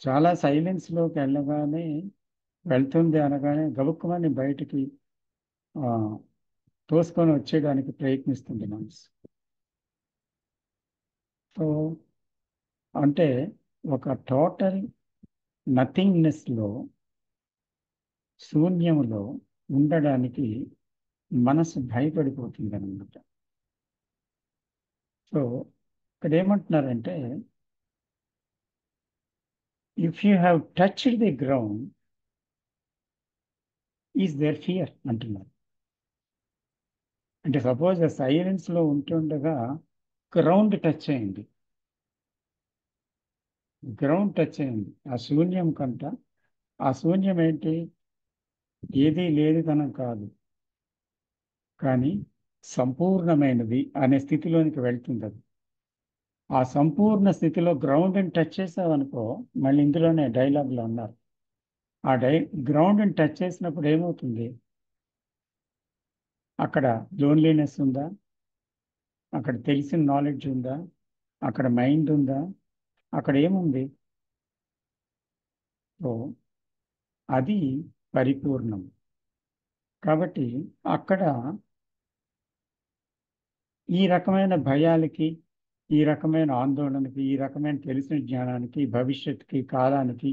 చాలా సైలెన్స్లోకి వెళ్తుంది అనగానే గబుక్కుమని బయటికి తోసుకొని వచ్చేయడానికి ప్రయత్నిస్తుంది మనసు. సో అంటే ఒక టోటల్ నథింగ్నెస్లో, శూన్యములో ఉండడానికి మనసు భయపడిపోతుంది అన్నమాట. సో ఇక్కడ ఏమంటున్నారంటే, if you have touched the ground is there fear అంటున్నారు. అంటే సపోజ్ ఆ సైలెన్స్లో ఉంటుండగా గ్రౌండ్ టచ్ అయింది, గ్రౌండ్ టచ్ అయింది ఆ శూన్యం కంట. ఆ శూన్యం ఏంటి? ఏదీ లేనితనం కాదు, కానీ సంపూర్ణమైనది అనే స్థితిలోనికి వెళ్తుంది అది. ఆ సంపూర్ణ స్థితిలో గ్రౌండ్ని టచ్ చేసావనుకో, మళ్ళీ ఇందులోనే డైలాగ్లో ఉన్నారు, ఆ గ్రౌండ్ని టచ్ చేసినప్పుడు ఏమవుతుంది? అక్కడ లోన్లీనెస్ ఉందా? అక్కడ తెలిసిన నాలెడ్జ్ ఉందా? అక్కడ మైండ్ ఉందా? అక్కడ ఏముంది? సో అది పరిపూర్ణం. కాబట్టి అక్కడ ఈ రకమైన భయాలకి, ఈ రకమైన ఆందోళనకి, ఈ రకమైన తెలిసిన జ్ఞానానికి, భవిష్యత్తుకి, కాలానికి,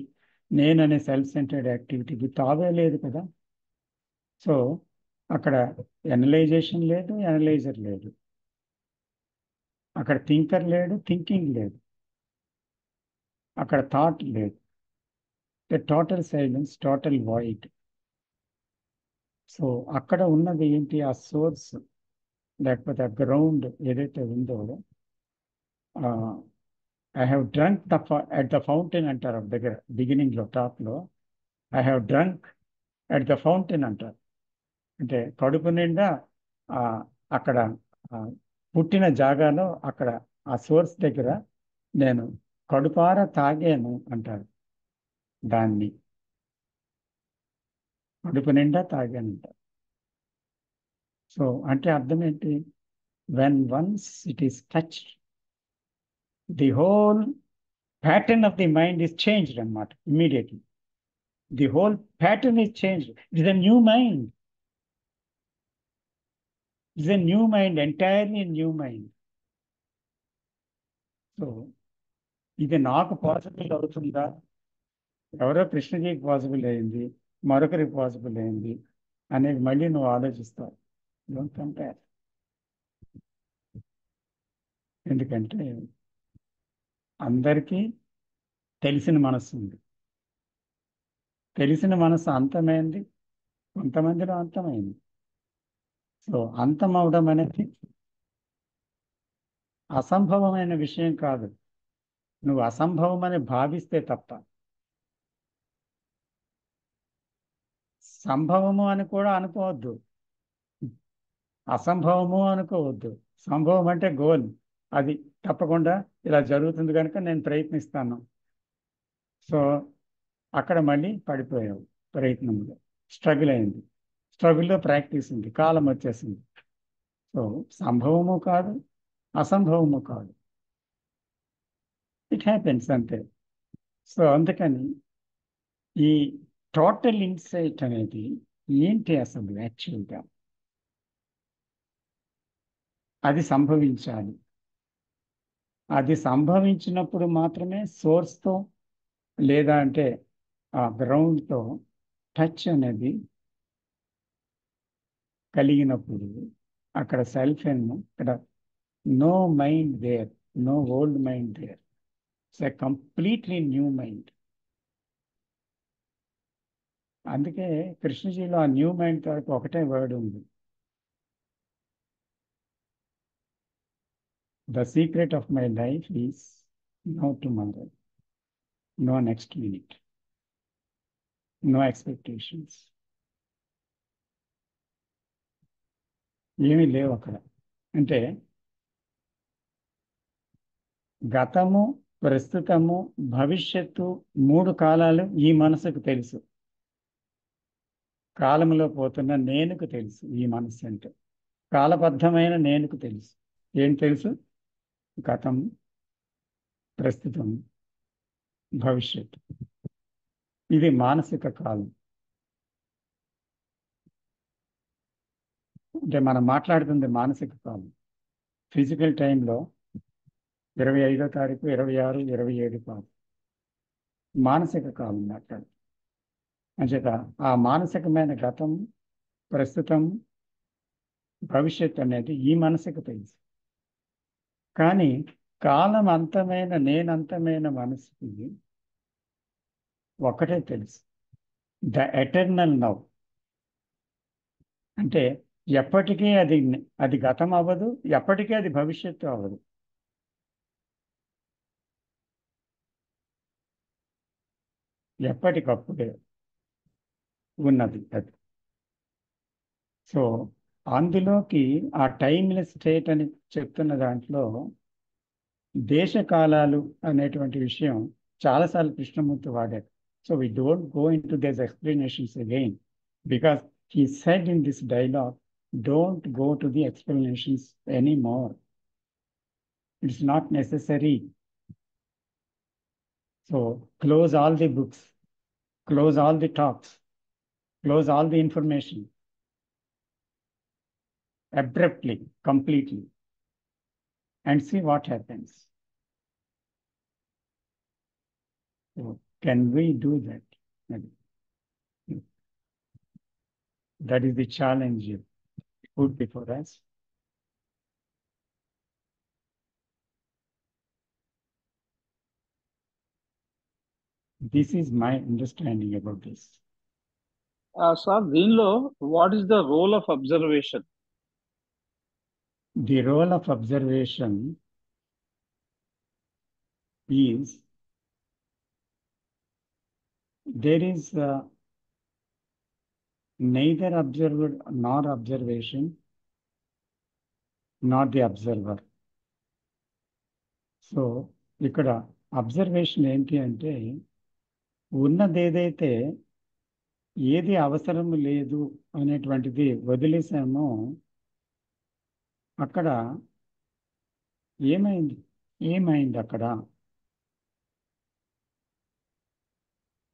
నేననే సెల్ఫ్ సెంటర్డ్ యాక్టివిటీకి తావే లేదు కదా. సో అక్కడ ఎనలైజేషన్ లేదు, ఎనలైజర్ లేదు, అక్కడ థింకర్ లేడు, థింకింగ్ లేదు, అక్కడ థాట్ లేదు. Total silence, total void. So అక్కడ ఉన్నది ఏంటి? ఆ సోర్స్, లేకపోతే ఆ గ్రౌండ్ ఏదైతే ఉందో, I have drunk at the fountain అంటారు ఒక దగ్గర, బిగినింగ్లో టాప్లో I have drunk at the fountain అంటారు. అంటే కడుపు నిండా ఆ, అక్కడ ఆ, పుట్టిన జాగాలో అక్కడ ఆ సోర్స్ దగ్గర నేను కడుపారా తాగాను అంటారు. దాన్ని కడుపు నిండా తాగాను అంటారు. సో అంటే అర్థం ఏంటి? When once it is touched, the whole pattern of the mind is changed అన్నమాట. Immediately the whole pattern is changed. It is a new mind. It is a new mind, entirely new mind. So ఇది నాకు possible అవుతుందా? ఎవరో కృష్ణజీకి possible అయింది, మరొకరికి possible అయింది అనేది మళ్ళీ నువ్వు ఆలోచిస్తావు. Don't compare. ఎందుకంటే అందరికీ తెలిసిన మనస్సు ఉంది. తెలిసిన మనస్సు అంతమైంది, కొంతమందిలో అంతమైంది. సో అంతం అవడం అనేది అసంభవమైన విషయం కాదు. నువ్వు అసంభవం అని భావిస్తే తప్ప. సంభవము అని కూడా అనుకోవద్దు, అసంభవము అనుకోవద్దు. సంభవం అంటే గోల్, అది తప్పకుండా ఇలా జరుగుతుంది కనుక నేను ప్రయత్నిస్తాను. సో అక్కడ మళ్ళీ పడిపోయావు ప్రయత్నంలో. స్ట్రగుల్ అయింది, స్ట్రగుల్లో ప్రాక్టీస్ ఉంది, కాలం వచ్చేసింది. సో సంభవము కాదు, అసంభవము కాదు, ఇట్ హ్యాపెన్స్ అంతే. సో అందుకని ఈ టోటల్ ఇన్సైట్ అనేది ఏంటి అసలు? యాక్చువల్గా అది సంభవించాలి. అది సంభవించినప్పుడు మాత్రమే సోర్స్తో లేదా అంటే ఆ గ్రౌండ్తో టచ్ అనేది కలిగినప్పుడు అక్కడ సెల్ఫ్ ఏమో, ఇక్కడ no mind there, no old mind there, it's a completely new mind. అందుకే కృష్ణజీలో ఆ న్యూ మైండ్ వరకు ఒకటే వర్డ్ ఉంది, the secret of my life is no tomorrow, no next minute, no expectations. ఏమీ లేవు అక్కడ. అంటే గతము, ప్రస్తుతము, భవిష్యత్తు, మూడు కాలాలు ఈ మనసుకు తెలుసు. కాలంలో పోతున్న నేనుకు తెలుసు ఈ మనస్సు అంటే. కాలబద్ధమైన నేనుకు తెలుసు. ఏం తెలుసు? గతం, ప్రస్తుతం, భవిష్యత్తు. ఇది మానసిక కాలం. అంటే మనం మాట్లాడుతుంది మానసిక కాలం. ఫిజికల్ టైంలో 25వ తారీఖు, 26, 27 కాదు, మానసిక కాలం మాట్లాడు. అంచేత ఆ మానసికమైన గతం, ప్రస్తుతం, భవిష్యత్తు అనేది ఈ మనసుకు తెలుసు. కానీ కాలం అంతమైన నేనంతమైన మనసుకి ఒక్కటే తెలుసు, ద ఎటర్నల్ నౌ. అంటే ఎప్పటికీ అది అది గతం అవ్వదు, ఎప్పటికీ అది భవిష్యత్తు అవ్వదు. ఎప్పటికప్పుడే ఉన్నది అది. సో అందులోకి ఆ టైమ్లెస్ స్టేట్ అని చెప్తున్న దాంట్లో దేశకాలాలు అనేటువంటి విషయం చాలాసార్లు కృష్ణమూర్తి వాడారు. So we don't go in to these explanations again, because he said in this dialogue, don't go to the explanations anymore. It's not necessary. So close all the books, close all the talks, close all the information abruptly, completely, and see what happens. So can we do that? That is the challenge put before us. This is my understanding about this. Sir దీనిలో what is the role of observation? the role of observation is there is neither observer nor observation nor the observer. So ఇక్కడ observation ఏంటి అంటే ఉన్నది ఏదైతే ఏది అవసరం లేదు అనేటువంటిది వదిలేసామో అక్కడ ఏమైంది అక్కడ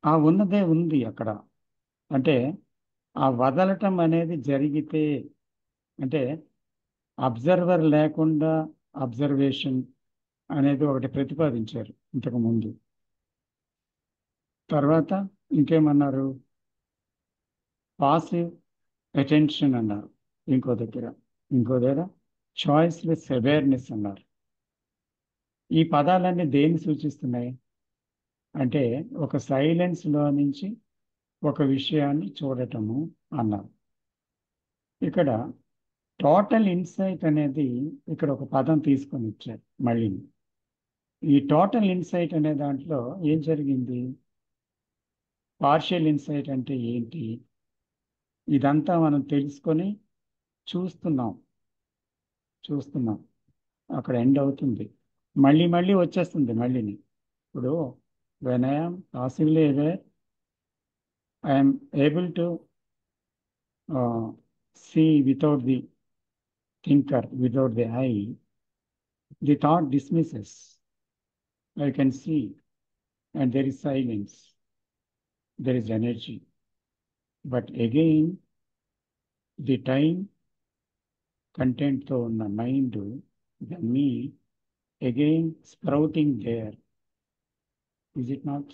ఆ ఉన్నదే ఉంది అక్కడ. అంటే ఆ వదలటం అనేది జరిగితే అంటే అబ్జర్వర్ లేకుండా అబ్జర్వేషన్ అనేది ఒకటి ప్రతిపాదించారు ఇంతకు ముందు. తర్వాత ఇంకేమన్నారు, పాసివ్ అటెన్షన్ అన్నారు ఇంకో దగ్గర చాయిస్లెస్ అవేర్నెస్ అన్నారు. ఈ పదాలన్నీ దేన్ని సూచిస్తున్నాయి అంటే ఒక సైలెన్స్లో నుంచి ఒక విషయాన్ని చూడటము అన్నారు. ఇక్కడ టోటల్ ఇన్సైట్ అనేది ఇక్కడ ఒక పదం తీసుకొని ఇచ్చారు మళ్ళీ. ఈ టోటల్ ఇన్సైట్ అనే దాంట్లో ఏం జరిగింది, పార్షియల్ ఇన్సైట్ అంటే ఏంటి, ఇదంతా మనం తెలుసుకొని చూస్తున్నాం అక్కడ ఎండ్ అవుతుంది, మళ్ళీ వచ్చేస్తుంది మళ్ళీని. ఇప్పుడు when I am passively aware, I am able to see without the thinker, without the eye. The thought dismisses. I can see, and there is silence, there is energy. But again, the time content to the mind, the me, again sprouting there. Is it not?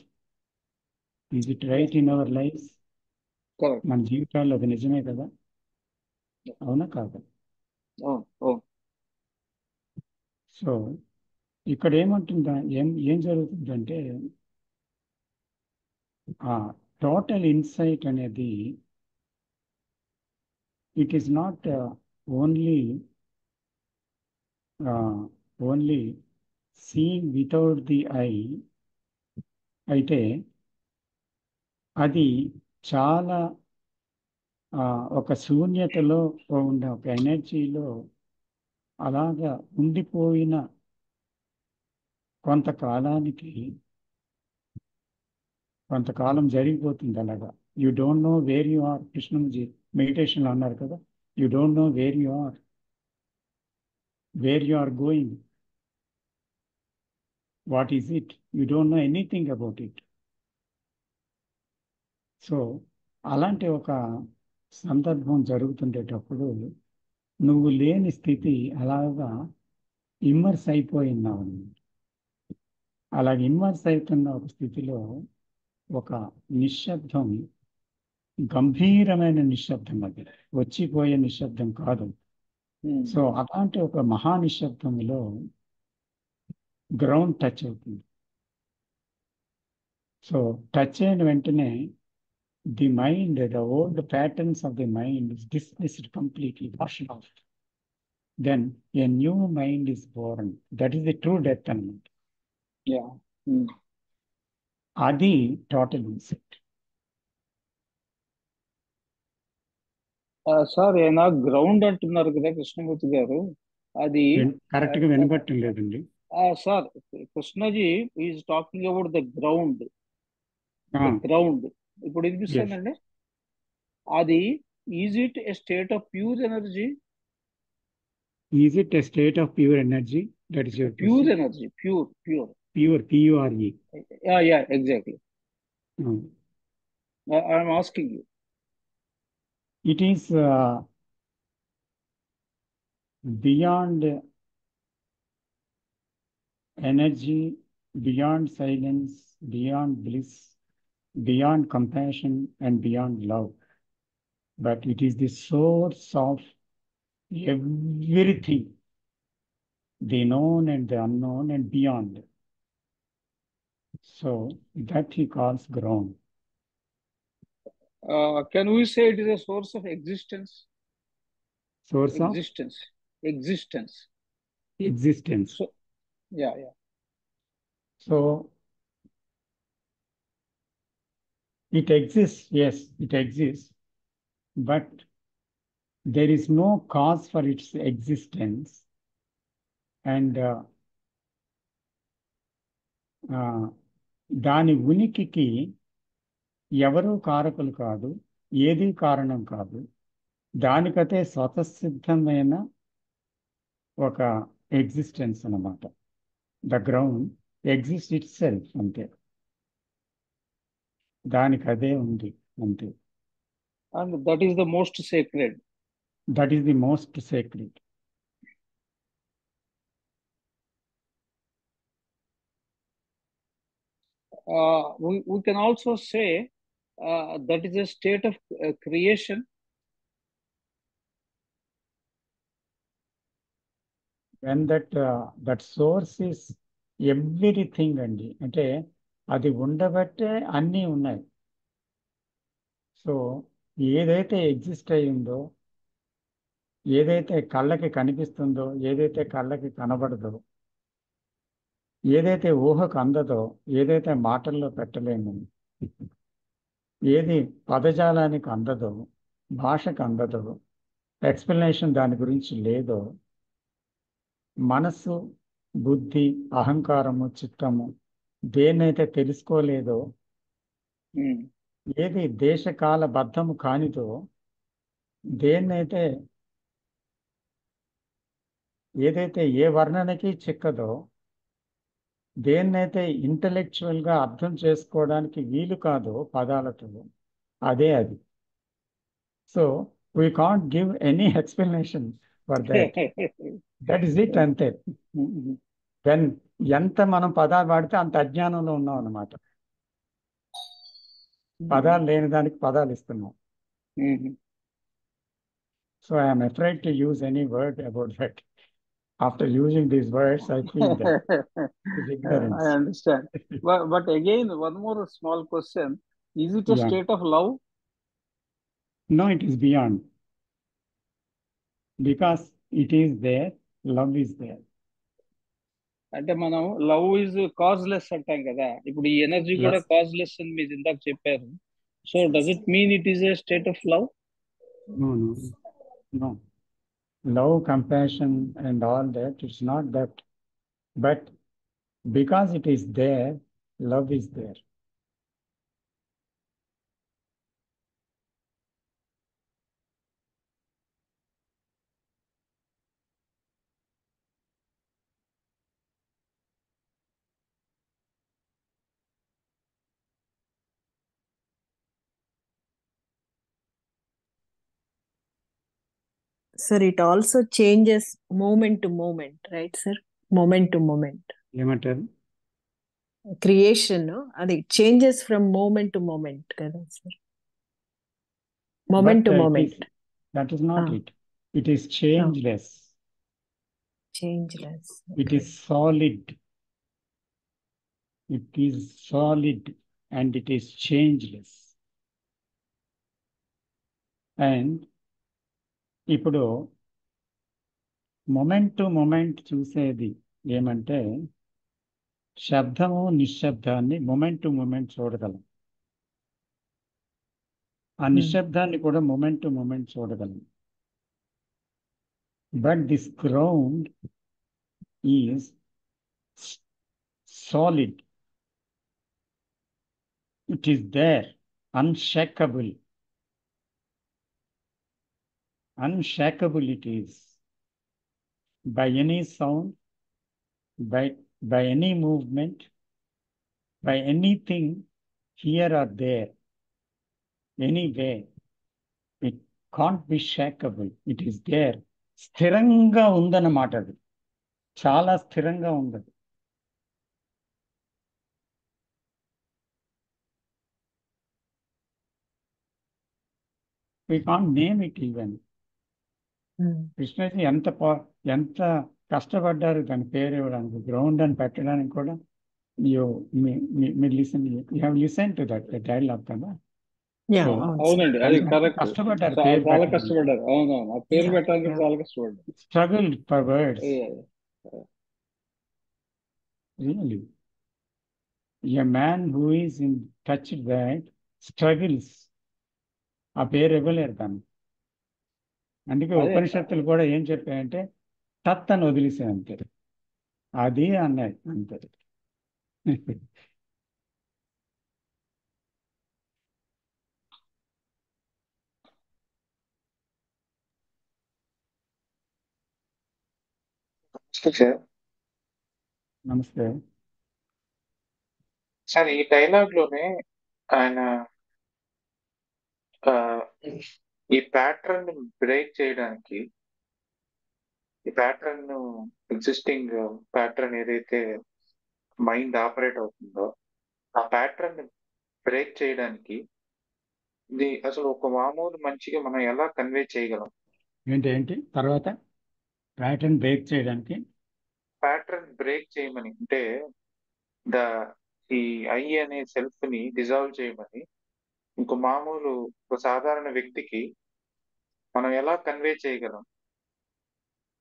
Is it right in our lives? Correct. మన జీవితాల్లో అది నిజమే కదా, అవునా కాదా? So ఇక్కడ ఏం జరుగుతుందంటే ఆ టోటల్ ఇన్సైట్ అనేది it is not only seeing without the I. అయితే అది చాలా ఒక శూన్యతలో ఉండే ఒక ఎనర్జీలో అలాగా ఉండిపోయిన కొంతకాలం జరిగిపోతుంది అలాగా. You don't know where you are. Krishnaji మెడిటేషన్లో అన్నారు కదా, you don't know where you are going, what is it, you don't know anything about it. So అలాంటి ఒక సందర్భం జరుగుతుండేటప్పుడు నువ్వు లేని స్థితి అలాగా ఇమ్మర్స్ అయిపోయినావు. అలాగే ఇమ్మర్స్ అవుతున్న ఒక స్థితిలో ఒక నిశ్శబ్దం, గంభీరమైన నిశ్శబ్దం, అది వచ్చిపోయే నిశ్శబ్దం కాదు. సో అలాంటి ఒక మహా నిశ్శబ్దంలో గ్రౌండ్ టచ్ అవుతుంది. సో టచ్ అయిన వెంటనే the mind, the old patterns of the mind is dismissed completely, washed off. Then a new mind is born. That is the true death element. Yeah. Adi total insight. Sir ఏనా ground అంటున్నారు కదా కృష్ణమూర్తి గారు, అది correct గా వినబట్టం లేదండి. Sir Krishnaji is talking about the ground. ఇప్పుడు వినిపిస్తుందండి. అది is it A state of pure energy? Is it A state of pure energy? That is your pure energy, pure PURE. Yeah, exactly. I'm asking you. It is beyond energy, beyond silence, beyond bliss, beyond compassion, and beyond love. But it is the source of everything, the known and the unknown and beyond. So that he calls ground. Can we say it is a source of existence? Source Existence. existence. existence. So yeah. So it exists, yes, it exists, but there is no cause for its existence, and దాని ఉనికికి ఎవరూ కారకులు కాదు, ఏది కారణం కాదు. దానికతే స్వతసిద్ధమైన ఒక existence అన్నమాట. The ground exist it self, అంతే. దానికి అదే ఉంది, అంతే. And that is the most sacred. That is the most sacred. We can also say that is a state of creation. When that source is everything అండి, అంటే అది ఉండబట్టే అన్నీ ఉన్నాయి. సో ఏదైతే ఎగ్జిస్ట్ అయ్యిందో, ఏదైతే కళ్ళకి కనిపిస్తుందో, ఏదైతే కళ్ళకి కనబడదో, ఏదైతే ఊహకు అందదో, ఏదైతే మాటల్లో పెట్టలేము, ఏది పదజాలానికి అందదో, భాషకు అందదో, ఎక్స్ప్లెనేషన్ దాని గురించి లేదో, మనస్సు, బుద్ధి, అహంకారము, చిత్తము దేన్నైతే తెలుసుకోలేదో, ఏది దేశకాల బద్ధము కానిదో, దేన్నైతే ఏదైతే ఏ వర్ణనకి చిక్కదో, దేన్నైతే ఇంటలెక్చువల్గా అర్థం చేసుకోవడానికి వీలు కాదో పదాలతో, అదే అది. So we can't give any explanation for that. That is it, అంతే. దెన్ ఎంత మనం పదాలు వాడితే అంత అజ్ఞానంలో ఉన్నాం అన్నమాట. పదాలు లేని దానికి పదాలు ఇస్తున్నాం. So I'm afraid to use any word about that. After using these words, I feel that is ignorance. I understand. But again, one more small question. Is it a Yeah. state of love? No, it is beyond. Because it is there, love is there. అంటే మనం love is causeless అంటాం కదా, ఇప్పుడు ఈ energy కూడా Yes. Causeless అని మీరు ఇందాక చెప్పారు. So does it mean it is a state of love? No. Love, compassion, and all that, it's not that. But because it is there, love is there. Sir, it also changes moment to moment, right, sir? Moment to moment. ఏమంటారు? Creation అది changes from moment to moment కదా sir? Moment to moment. That is not it. It is changeless. Changeless. It is solid. It is solid and it is changeless. And ఇప్పుడు moment to moment చూసేది ఏమంటే, శబ్దము నిశ్శబ్దాన్ని moment to moment చూడగలం. ఆ నిశ్శబ్దాన్ని కూడా moment to moment చూడగలం. But this ground is solid. It is there, unshakable. Unshakable it is. By any sound, by any movement, by anything here or there, anyway, it can't be shakeable. It is there. స్థిరంగా ఉందన్నమాట. అది చాలా స్థిరంగా ఉంది. We can't name it even. Krishnaji ఎంత కష్టపడ్డారు దాని పేరు ఇవ్వడానికి, గ్రౌండ్ అని పెట్టడానికి కూడా. మీరు లిసన్ టు దట్ డైలాగ్ కదా. యా సో అవును సార్. అవునండి, అది ఎంత కరెక్ట్. కష్టపడ్డారు పేరు చాలా పెట్టడానికి. కష్టపడ్డారు. అవునవును, ఆ పేరు యా పెట్టడానికి యా చాలా కష్టపడ్డారు. Struggle for words, Yeah. Really. A man who is in touch that struggles, ఆ పేరు ఇవ్వలేరు తను. అందుకే అదే ఉపనిషత్తులు కూడా ఏం చెప్పాయంటే తత్ అని వదిలేసే అంతే, అది అన్నాయి అంతే. సార్ నమస్తే. సార్ ఈ డైలాగ్ లోనే ఆయన ఆ, ఈ ప్యాటర్న్ బ్రేక్ చేయడానికి, ఈ ప్యాటర్న్ ఎగ్జిస్టింగ్ ప్యాటర్న్ ఏదైతే మైండ్ ఆపరేట్ అవుతుందో ఆ ప్యాటర్న్ బ్రేక్ చేయడానికి ఇది అసలు ఒక మామూలు మనిషిగా మనం ఎలా కన్వే చేయగలం? ఏంటి తర్వాత ప్యాటర్న్ బ్రేక్ చేయడానికి ప్యాటర్న్ బ్రేక్ చేయమని అంటే ద ఈ ఐ అనే సెల్ఫ్ ని డిజాల్వ్ చేయమని ఇంకో మామూలు ఒక సాధారణ వ్యక్తికి మనం ఎలా కన్వే చేయగలం?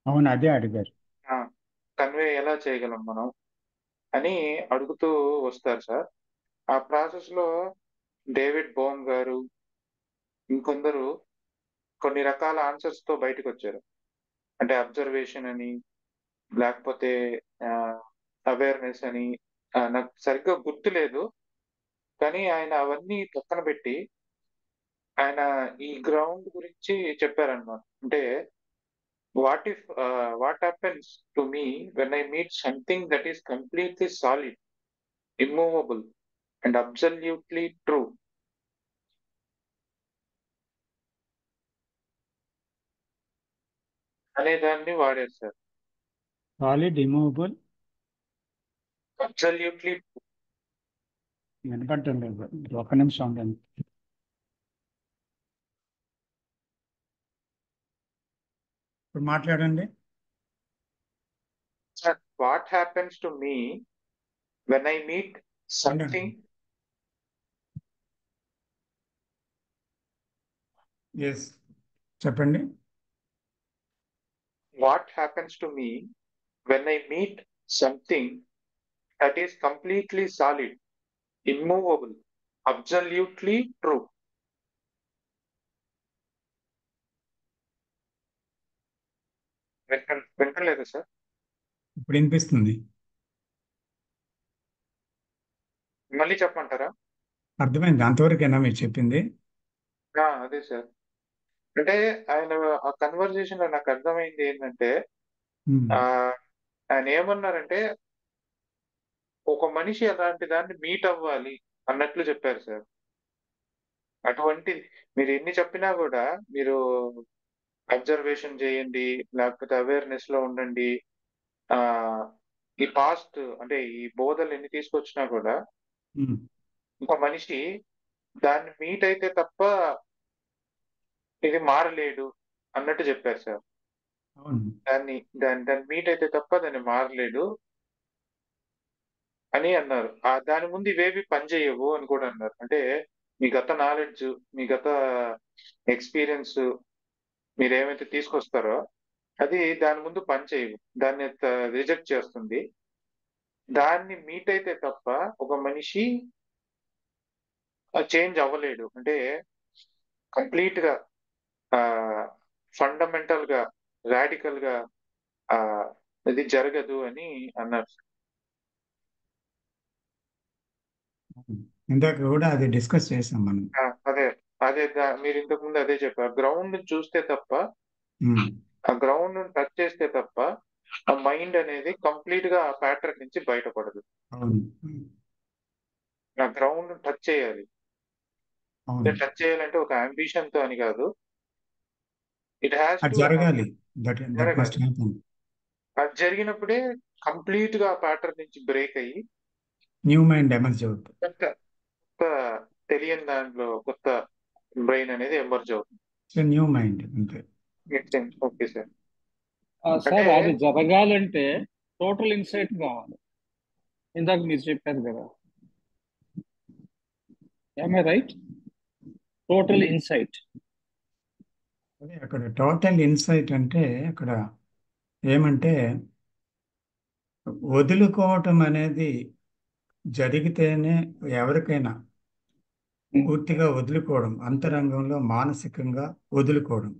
అవును అదే అడిగారు. కన్వే ఎలా చేయగలం మనం అని అడుగుతూ వస్తారు సార్. ఆ ప్రాసెస్ లో డేవిడ్ బోమ్ గారు ఇంకొందరు కొన్ని రకాల ఆన్సర్స్ తో బయటకు వచ్చారు. అంటే అబ్జర్వేషన్ అని, లేకపోతే అవేర్నెస్ అని, నాకు సరిగ్గా గుర్తు లేదు. కానీ ఆయన అవన్నీ పక్కన పెట్టి ఆయన ఈ గ్రౌండ్ గురించి చెప్పారన్నమాట. అంటే what if what happens to me when I meet something that is completely solid, immovable and absolutely true అనే దాన్ని వాడారు సార్. సాలిడ్, ఇమూవబుల్, అబ్సల్యూట్లీ వినపడటం లేదు, ఒక నిమిషం ఉండండి. ఇప్పుడు మాట్లాడండి. Sir, what happens to me when I meet something as చెప్పండి. What happens to me when I meet something that is completely solid, immovable, absolutely true. వింటలేదా సార్? ఇప్పుడు వినిపిస్తుంది. మళ్ళీ చెప్పమంటారా? అర్థమైంది, అంతవరకేనా మీరు చెప్పింది? అదే సార్. అంటే ఆయన ఆ కన్వర్జేషన్ లో నాకు అర్థమైంది ఏంటంటే ఉమ్, ఆ ఆయన ఏమన్నారంటే ఒక మనిషి అలాంటి దాన్ని మీట్ అవ్వాలి అన్నట్లు చెప్పారు సార్. అటువంటి మీరు ఎన్ని చెప్పినా కూడా మీరు అబ్జర్వేషన్ చేయండి, లేకపోతే అవేర్నెస్ లో ఉండండి, ఆ ఈ పాస్ట్ అంటే ఈ బోధలు ఎన్ని తీసుకొచ్చినా కూడా ఉమ్, ఒక మనిషి దాన్ని మీట్ అయితే తప్ప ఇది మారలేడు అన్నట్టు చెప్పారు సార్. అవును దాన్ని మీట్ అయితే తప్ప దాన్ని మారలేడు అని అన్నారు. దాని ముందు ఇవేవి పనిచేయవు అని కూడా అన్నారు. అంటే మీ గత నాలెడ్జ్, మీ గత ఎక్స్పీరియన్స్ మీరు ఏమైతే తీసుకొస్తారో అది దాని ముందు పనిచేయవు, దాన్ని రిజెక్ట్ చేస్తుంది. దాన్ని మీట్ అయితే తప్ప ఒక మనిషి చేంజ్ అవ్వలేడు. అంటే కంప్లీట్ గా ఫండమెంటల్ గా రాడికల్ గా ఆ ఇది జరగదు అని అన్నారు. ఇందాక కూడా అది డిస్కస్ చేసాం మనం. అదే అదే మీరు ఇంతకు ముందు అదే చెప్పారు. గ్రౌండ్ చూస్తే తప్ప, ఉమ్, ఆ గ్రౌండ్ టచ్ చేస్తే తప్ప ఆ మైండ్ అనేది కంప్లీట్ గా ఆ ప్యాటర్న్ నుంచి బయటపడదు. అవును ఆ గ్రౌండ్ టచ్ చేయాలి. అవును టచ్ చేయాలంటే ఒక అంబిషన్ తో అని కాదు, ఇట్ హ్యాస్ అది టు జరగాలి. దట్ మస్ట్ జరగాలి. హ్యాపెన్. అది జరిగినప్పుడే కంప్లీట్ గా ఆ ప్యాటర్న్ నుంచి బ్రేక్ అయ్యి న్యూ మైండ్ ఎమర్జ్ అవుతుంది. కొత్త కొత్త తెలియని దాంట్లో కొత్త బ్రెయిన్ అనేది ఎమర్జ్ అవుతుంది. సో న్యూ మైండ్ అంతే. Okay sir. సార్, అంటే అది జరగాలంటే టోటల్ ఇన్సైట్ కావాలి. ఇందాక మీరు చెప్పారు కదా, ఐ రైట్? Total insight. అదే అక్కడ టోటల్ ఇన్సైట్ అంటే అక్కడ ఏమంటే వదులుకోవటం అనేది జరిగితేనే ఎవరికైనా పూర్తిగా వదులుకోవడం, అంతరంగంలో మానసికంగా వదులుకోవడం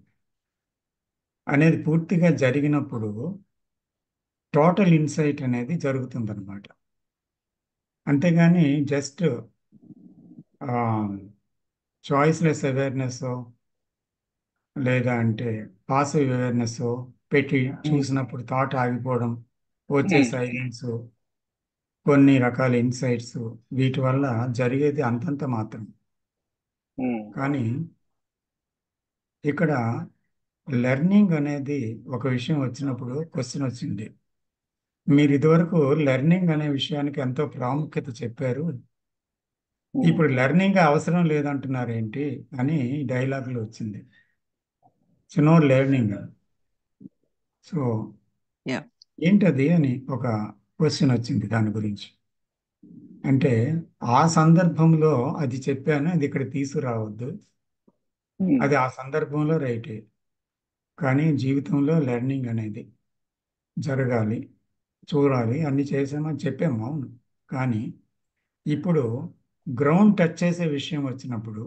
అనేది పూర్తిగా జరిగినప్పుడు టోటల్ ఇన్సైట్ అనేది జరుగుతుందన్నమాట. అంతేగాని జస్ట్ చాయిస్లెస్ అవేర్నెస్ లేదా అంటే పాసివ్ అవేర్నెస్ పెట్టి చూసినప్పుడు థాట్ ఆగిపోవడం, వచ్చే సైలెన్స్, కొన్ని రకాల ఇన్సైట్స్, వీటి వల్ల జరిగేది అంతంత మాత్రం. కానీ ఇక్కడ లెర్నింగ్ అనేది ఒక విషయం వచ్చినప్పుడు క్వశ్చన్ వచ్చింది, మీరు ఇదివరకు లెర్నింగ్ అనే విషయానికి ఎంతో ప్రాముఖ్యత చెప్పారు, ఇప్పుడు లెర్నింగ్ అవసరం లేదంటున్నారు ఏంటి అని డైలాగులు వచ్చింది. So no learning. So Yeah. ఏంటది అని ఒక క్వశ్చన్ వచ్చింది దాని గురించి. అంటే ఆ సందర్భంలో అది చెప్పాను, అది ఇక్కడ తీసుకురావద్దు, అది ఆ సందర్భంలో రైటే, కానీ జీవితంలో లెర్నింగ్ అనేది జరగాలి, చూడాలి, అన్ని చేసామని చెప్పాము, అవును. కానీ ఇప్పుడు గ్రౌండ్ టచ్ చేసే విషయం వచ్చినప్పుడు,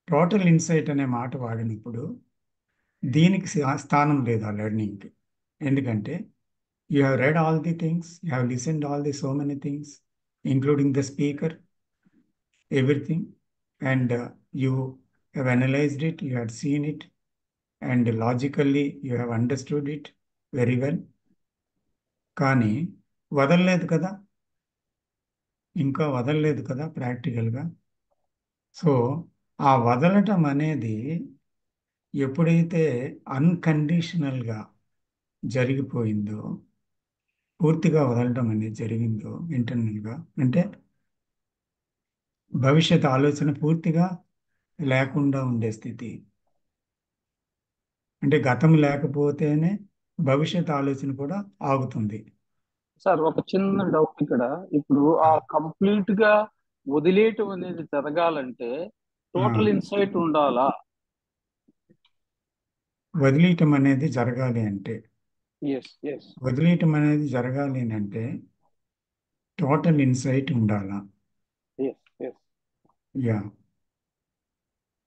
టోటల్ ఇన్సైట్ అనే మాట వాడినప్పుడు దీనికి స్థానం లేదు ఆ లెర్నింగ్కి. ఎందుకంటే you have read all the things, you have listened all the so many things including the speaker, everything, and you have analyzed it, you have seen it, and logically you have understood it very well. కానీ వదలలేదు కదా, ఇంకా వదలలేదు కదా ప్రాక్టికల్గా. So ఆ వదలటం అనేది ఎప్పుడైతే అన్కండిషనల్గా జరిగిపోయిందో, పూర్తిగా వదలటం అనేది జరిగిందో ఇంటర్నల్గా, అంటే భవిష్యత్ ఆలోచన పూర్తిగా లేకుండా ఉండే స్థితి, అంటే గతం లేకపోతేనే భవిష్యత్ ఆలోచన కూడా ఆగుతుంది. సార్ ఒక చిన్న డౌట్ ఇక్కడ. ఇప్పుడు ఆ కంప్లీట్ గా వదిలేయటం అనేది జరగాలంటే టోటల్ ఇన్సైట్ ఉండాలా? వదిలేయటం అనేది జరగాలి అంటే ఎస్ ఎస్ వదిలేయటం అనేది జరగాలి అని అంటే టోటల్ ఇన్సైట్ ఉండాలా? Yes yes yeah,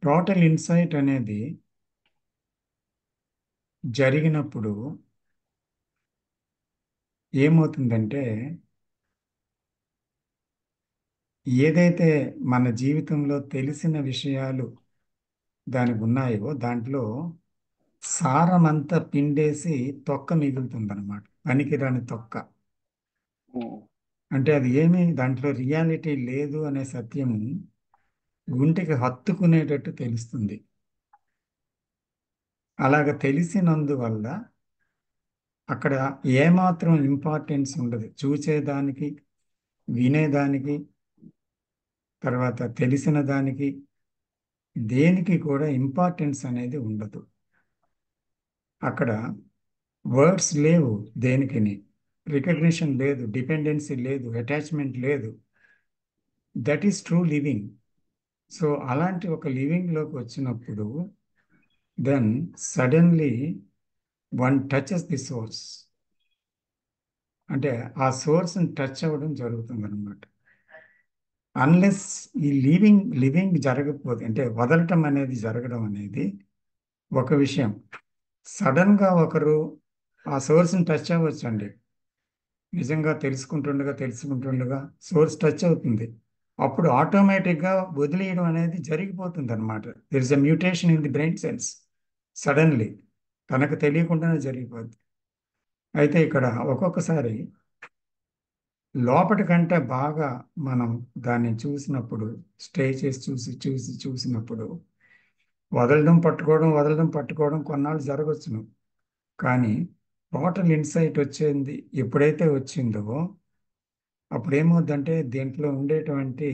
total insight అనేది జరిగినప్పుడు ఏమవుతుందంటే, ఏదైతే మన జీవితంలో తెలిసిన విషయాలు దానికి ఉన్నాయో దాంట్లో సారమంతా పిండేసి తొక్క మిగులుతుందన్నమాట, పనికిరాని తొక్క. అంటే అది ఏమీ దాంట్లో రియాలిటీ లేదు అనే సత్యము గుంటెకి హత్తుకునేటట్టు తెలుస్తుంది. అలాగ తెలిసినందువల్ల అక్కడ ఏమాత్రం ఇంపార్టెన్స్ ఉండదు, చూసేదానికి, వినేదానికి, తర్వాత తెలిసిన దానికి, దేనికి కూడా ఇంపార్టెన్స్ అనేది ఉండదు. అక్కడ వర్డ్స్ లేవు, దేనికిని రికగ్నిషన్ లేదు, డిపెండెన్సీ లేదు, అటాచ్మెంట్ లేదు. That is true living. So అలాంటి ఒక లివింగ్లోకి వచ్చినప్పుడు then suddenly one touches the source, అంటే ఆ సోర్స్ని టచ్ అవ్వడం జరుగుతుంది అనమాట. అన్లెస్ ఈ లివింగ్ జరగకపోతే, అంటే వదలటం అనేది జరగడం అనేది ఒక విషయం. సడన్గా ఒకరు ఆ సోర్స్ని టచ్ అవ్వచ్చండి, నిజంగా తెలుసుకుంటుండగా సోర్స్ టచ్ అవుతుంది, అప్పుడు ఆటోమేటిక్గా వదిలేయడం అనేది జరిగిపోతుంది అనమాట. There is a mutation in the brain cells, suddenly తనకు తెలియకుండానే జరిగిపోద్ది. అయితే ఇక్కడ ఒక్కొక్కసారి లోపటి కంటే బాగా మనం దాన్ని చూసినప్పుడు, స్టే చేసి చూసినప్పుడు వదలడం పట్టుకోవడం కొన్నాళ్ళు జరగవచ్చును. కానీ టోటల్ ఇన్సైట్ వచ్చింది ఎప్పుడైతే వచ్చిందో అప్పుడు ఏమవుద్దంటే దీంట్లో ఉండేటువంటి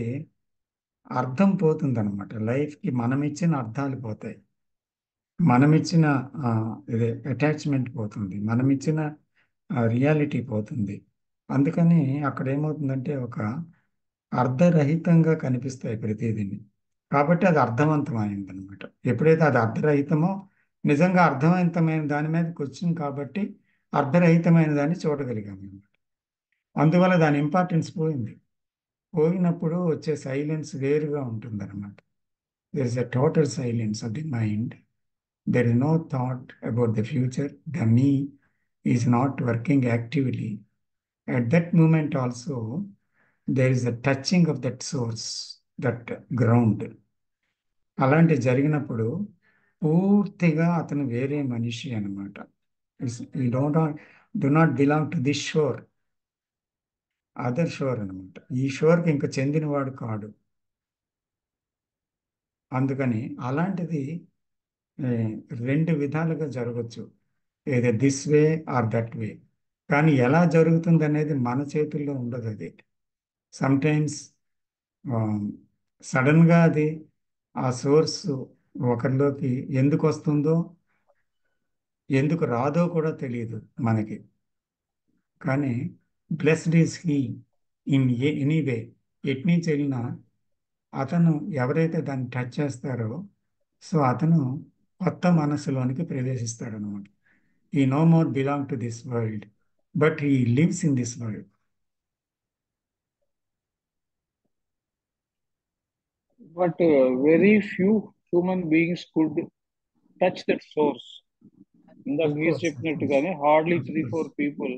అర్థం పోతుందన్నమాట. లైఫ్కి మనమిచ్చిన అర్థాలు పోతాయి, మనమిచ్చిన ఇదే అటాచ్మెంట్ పోతుంది, మనమిచ్చిన రియాలిటీ పోతుంది. అందుకని అక్కడ ఏమవుతుందంటే ఒక అర్ధరహితంగా కనిపిస్తాయి ప్రతిదీని. కాబట్టి అది అర్థవంతమైంది అనమాట. ఎప్పుడైతే అది అర్ధరహితమో, నిజంగా అర్థవంతమైన దాని మీదకి వచ్చింది కాబట్టి అర్ధరహితమైన దాన్ని చూడగలిగాము అనమాట. అందువల్ల దాని ఇంపార్టెన్స్ పోయింది. పోయినప్పుడు వచ్చే సైలెన్స్ వేరుగా ఉంటుంది అనమాట. There is a total silence of the mind. There is no thought about the future. The me is not working actively. At that moment also, there is a touching of that source, that ground. అలాంటి జరిగినప్పుడు పూర్తిగా అతను వేరే మనిషి అనమాట. Do not belong to this shore, other shore అనమాట. ఈ షోర్కి ఇంకా చెందినవాడు కాడు. అందుకని అలాంటిది రెండు విధాలుగా జరగచ్చు, ఏదో this way or that way. కానీ ఎలా జరుగుతుంది అనేది మన చేతుల్లో ఉండదు. అది సమ్టైమ్స్ సడన్గా అది ఆ సోర్స్ ఒకరిలోకి ఎందుకు వస్తుందో ఎందుకు రాదో కూడా తెలియదు మనకి. కానీ blessed is he in anyway. ఎటు నుంచి వెళ్ళినా అతను ఎవరైతే దాన్ని టచ్ చేస్తారో, సో అతను కొత్త మనసులోనికి ప్రవేశిస్తాడు అనమాట. He no more belong to this world, but he lives in this world. But very few human beings could touch that source. ఇందాక మీరు చెప్పినట్టుగానే hardly 3-4 people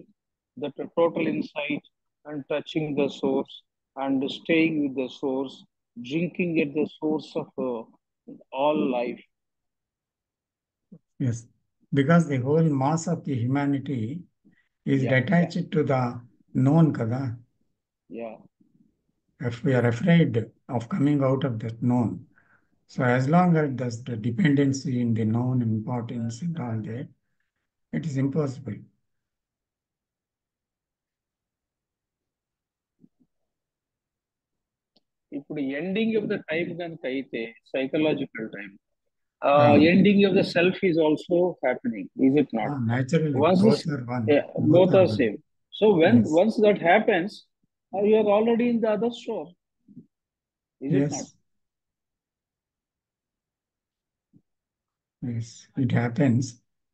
that are total insight and touching the source and staying with the source, drinking at the source of all life. Yes, because the whole mass of the humanity is attached to the known kada. Yeah. If we are afraid of coming out of that known, so as long as there's the dependency in the known, importance and all that, it is impossible. ఇప్పుడు ending of the time కనుక అయితే psychological time, ending of the self is also happening, is it not? Naturally, Once both are one. both are same. So Yes. once that happens, you are already in the other shore, is it Yes. not? Yes, it happens,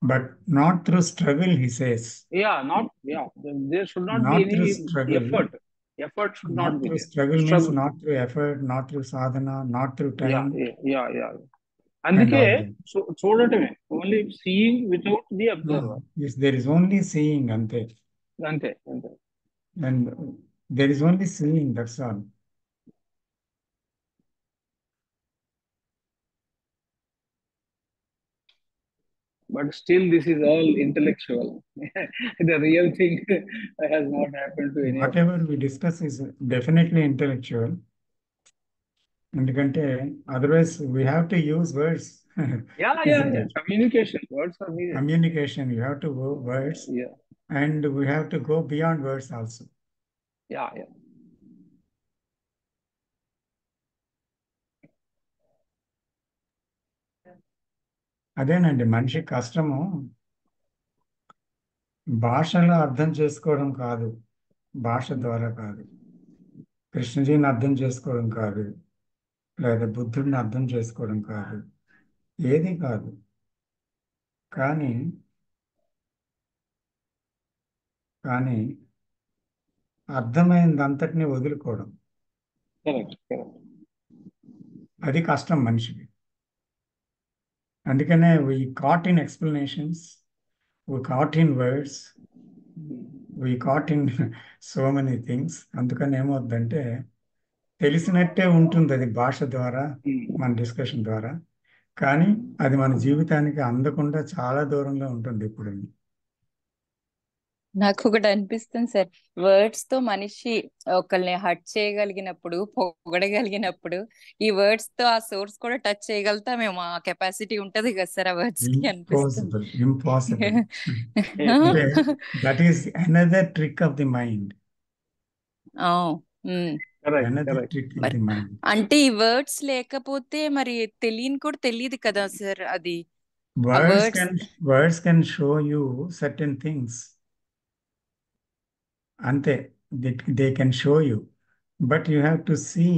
but not through struggle, he says. There should not Not be any through struggle. effort should not be through there. struggle means not through effort, not through sadhana, not through time. Yeah. అందుకే చూడటమే, only seeing without the observer. Yes, there is only seeing, అంతే. And there is only seeing, that's all. But still this is all intellectual. The real thing has not happened to anyone. Whatever we discuss is definitely intellectual. ఎందుకంటే otherwise we have to use words. Yeah. Communication, words are needed. Communication, you have to go words. Yeah. And we have to go beyond words also. Yeah. అదేనండి మనిషి కష్టము. భాషలో అర్థం చేసుకోవడం కాదు, భాష ద్వారా కాదు, కృష్ణజీని అర్థం చేసుకోవడం కాదు, లేదా బుద్ధుడిని అర్థం చేసుకోవడం కాదు, ఏది కాదు. కానీ అర్థమైందంతటినీ వదులుకోవడం, అది కష్టం మనిషికి. అందుకనే we caught in explanations, we caught in words, we caught in so many things. అందుకని ఏమవుద్దంటే తెలిసినట్టే ఉంటుంది అది భాష ద్వారా, మన డిస్కషన్ ద్వారా, కానీ అది మన జీవితానికి అందకుండా చాలా దూరంలో ఉంటుంది ఇప్పుడు. నాకు ఒకటి అనిపిస్తుంది సార్, వర్డ్స్ తో మనిషి ఒకరిని హర్ట్ చేయగలిగినప్పుడు, పొగడగలిగినప్పుడు, ఈ వర్డ్స్ తో ఆ సోర్స్ కూడా టచ్ చేయగలుగుతామేమో, ఆ కెపాసిటీ ఉంటది కదా సార్ ఆ వర్డ్స్ కి అనిపిస్తుంది. Impossible. That is another trick of the mind. Another trick of the mind. అంటే ఈ వర్డ్స్ లేకపోతే మరి తెలియని కూడా తెలియదు కదా సార్. అది words can show you certain things. అంతే, they can show you, but you have to see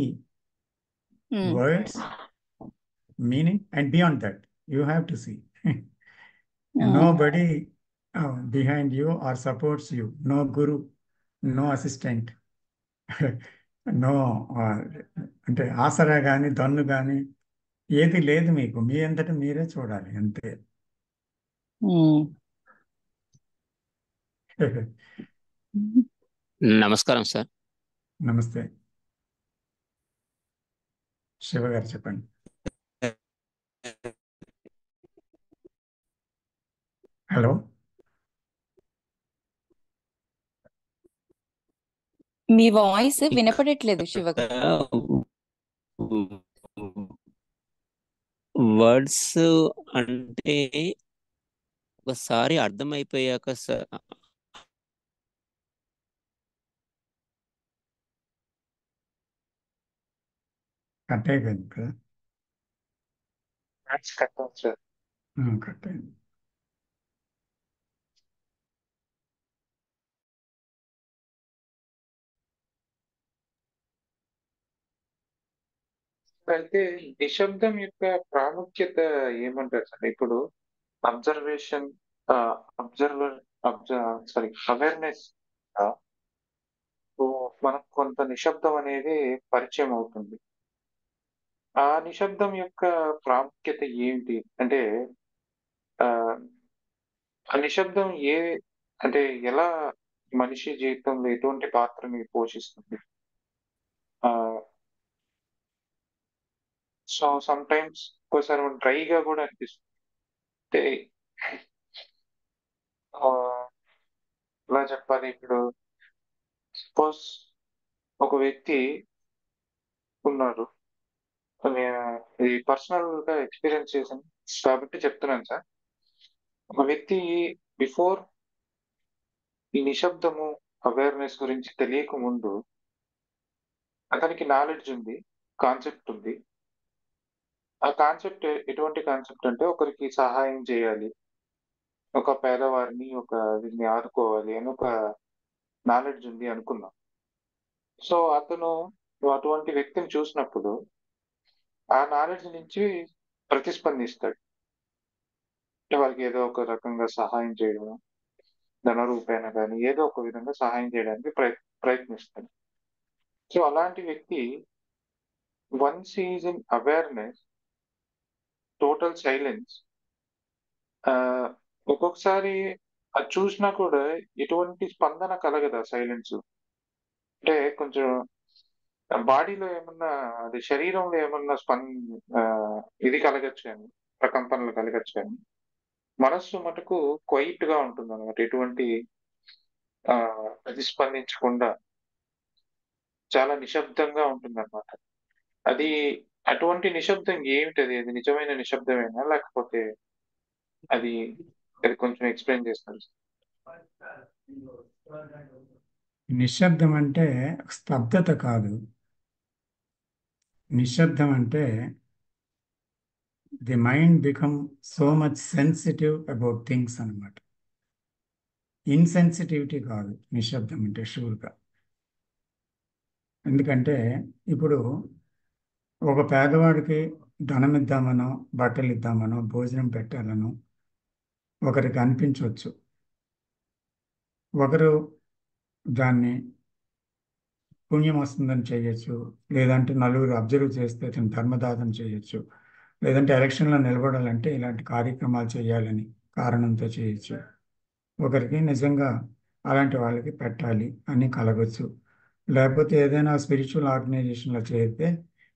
words meaning, and beyond that, you have to see. Nobody behind you or supports you. No guru, no assistant, no అంటే ఆసరా కానీ దన్ను కానీ ఏది లేదు మీకు. మీ అంతటా మీరే చూడాలి అంతే. నమస్కారం సార్. నమస్తే. శివ గారు చెప్పండి. హలో, మీ వాయిస్ వినపడట్లేదు శివ గారు. వర్డ్స్ అంటే ఒకసారి అర్థమైపోయాక కట్ అయిపోయింది కదా. కట్ అవుతుంది సార్. కట్ అయింది. అయితే నిశ్శబ్దం యొక్క ప్రాముఖ్యత ఏమంటారు సార్? ఇప్పుడు అబ్జర్వేషన్ అవేర్నెస్ మనకు కొంత నిశ్శబ్దం అనేది పరిచయం అవుతుంది. ఆ నిశ్శబ్దం యొక్క ప్రాముఖ్యత ఏమిటి అంటే ఆ నిశ్శబ్దం అంటే ఎలా మనిషి జీవితంలో ఎటువంటి పాత్రని పోషిస్తుంది? సో సమ్ టైమ్స్ ఒకసారి డ్రైగా కూడా అనిపిస్తుంది. అంటే ఎలా చెప్పాలి, ఇప్పుడు సపోజ్ ఒక వ్యక్తి ఉన్నారు, ఇది పర్సనల్ గా ఎక్స్పీరియన్స్ చేశాను కాబట్టి చెప్తున్నాను సార్. ఒక వ్యక్తి బిఫోర్ ఈ నిశ్శబ్దము అవేర్నెస్ గురించి తెలియక ముందు అతనికి నాలెడ్జ్ ఉంది, కాన్సెప్ట్ ఉంది. ఆ కాన్సెప్ట్ ఎటువంటి కాన్సెప్ట్ అంటే ఒకరికి సహాయం చేయాలి, ఒక పేదవారిని వీరిని ఆదుకోవాలి అని ఒక నాలెడ్జ్ ఉంది అనుకున్నాం. సో అతను అటువంటి వ్యక్తిని చూసినప్పుడు ఆ నాలెడ్జ్ నుంచి ప్రతిస్పందిస్తాడు. వాళ్ళకి ఏదో ఒక రకంగా సహాయం చేయడం, ధన రూపేణ కానీ ఏదో ఒక విధంగా సహాయం చేయడానికి ప్రయత్నిస్తాడు. సో అలాంటి వ్యక్తి once is in awareness, total silence, ఒక్కొక్కసారి అది చూసినా కూడా ఎటువంటి స్పందన కలగదు ఆ సైలెన్స్. అంటే కొంచెం బాడీలో ఏమన్నా, అది శరీరంలో ఏమన్నా ఇది కలగచ్చు కానీ, ప్రకంపనలు కలగచ్చు కానీ మనస్సు మటుకు క్వైట్ గా ఉంటుంది అనమాట. ఎటువంటి ప్రతిస్పందించకుండా చాలా నిశ్శబ్దంగా ఉంటుంది అనమాట. అది అటువంటి నిశ్శబ్దం ఏమిటది? అది నిజమైన నిశ్శబ్దమేనా, లేకపోతే అది కొంచెం ఎక్స్ప్లెయిన్ చేస్తారు? నిశ్శబ్దం అంటే స్తబ్దత కాదు. నిశ్శబ్దం అంటే the mind become so much sensitive about things అనమాట. ఇన్సెన్సిటివిటీ కాదు నిశ్శబ్దం అంటే షూర్గా. ఎందుకంటే ఇప్పుడు ఒక పేదవాడికి ధనం ఇద్దామనో, బట్టలు ఇద్దామనో, భోజనం పెట్టాలనో ఒకరికి అనిపించవచ్చు. ఒకరు దాన్ని పుణ్యం వస్తుందని చేయొచ్చు, లేదంటే నలుగురు అబ్జర్వ్ చేస్తే అతను ధర్మదాతం చేయొచ్చు, లేదంటే ఎలక్షన్లో నిలబడాలంటే ఇలాంటి కార్యక్రమాలు చేయాలని కారణంతో చేయొచ్చు. ఒకరికి నిజంగా అలాంటి వాళ్ళకి పెట్టాలి అని కలగచ్చు. లేకపోతే ఏదైనా స్పిరిచువల్ ఆర్గనైజేషన్లో చేరితే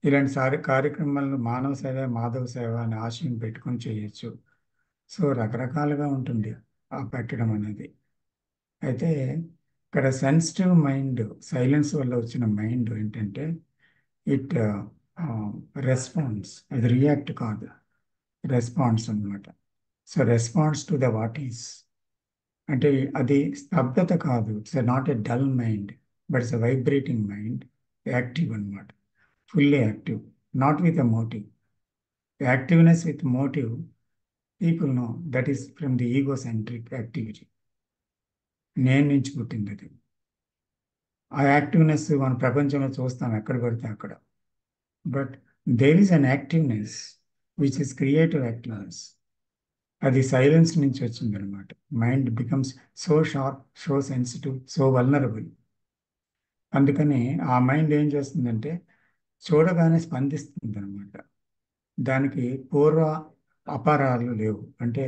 ఇలాంటి కార్యక్రమాలను మానవ సేవ, మాధవ సేవ అనే ఆశయం పెట్టుకొని చేయొచ్చు. సో రకరకాలుగా ఉంటుంది ఆ పెట్టడం అనేది. అయితే ఇక్కడ సెన్సిటివ్ మైండ్, సైలెన్స్ వల్ల వచ్చిన మైండ్ ఏంటంటే ఇట్ రెస్పాన్స్, అది రియాక్ట్ కాదు, రెస్పాన్స్ అన్నమాట. So response to the what is, అంటే అది స్తబ్దత కాదు. It's not a dull mind, but it's a vibrating mind, active అన్నమాట, fully active, not with a motive. Activeness with motive, people know that is from the egocentric activity. నేను నుంచి పుట్టింది అది. ఆ యాక్టివ్నెస్ మన ప్రపంచంలో చూస్తాం ఎక్కడ పడితే అక్కడ. But there is an activeness which is creative activeness. అది సైలెన్స్ నుంచి వచ్చిందనమాట. Mind becomes so sharp, so sensitive, so vulnerable. అందుకని ఆ మైండ్ ఏం చేస్తుందంటే చూడగానే స్పందిస్తుంది అనమాట. దానికి పూర్వ అపారాలు లేవు, అంటే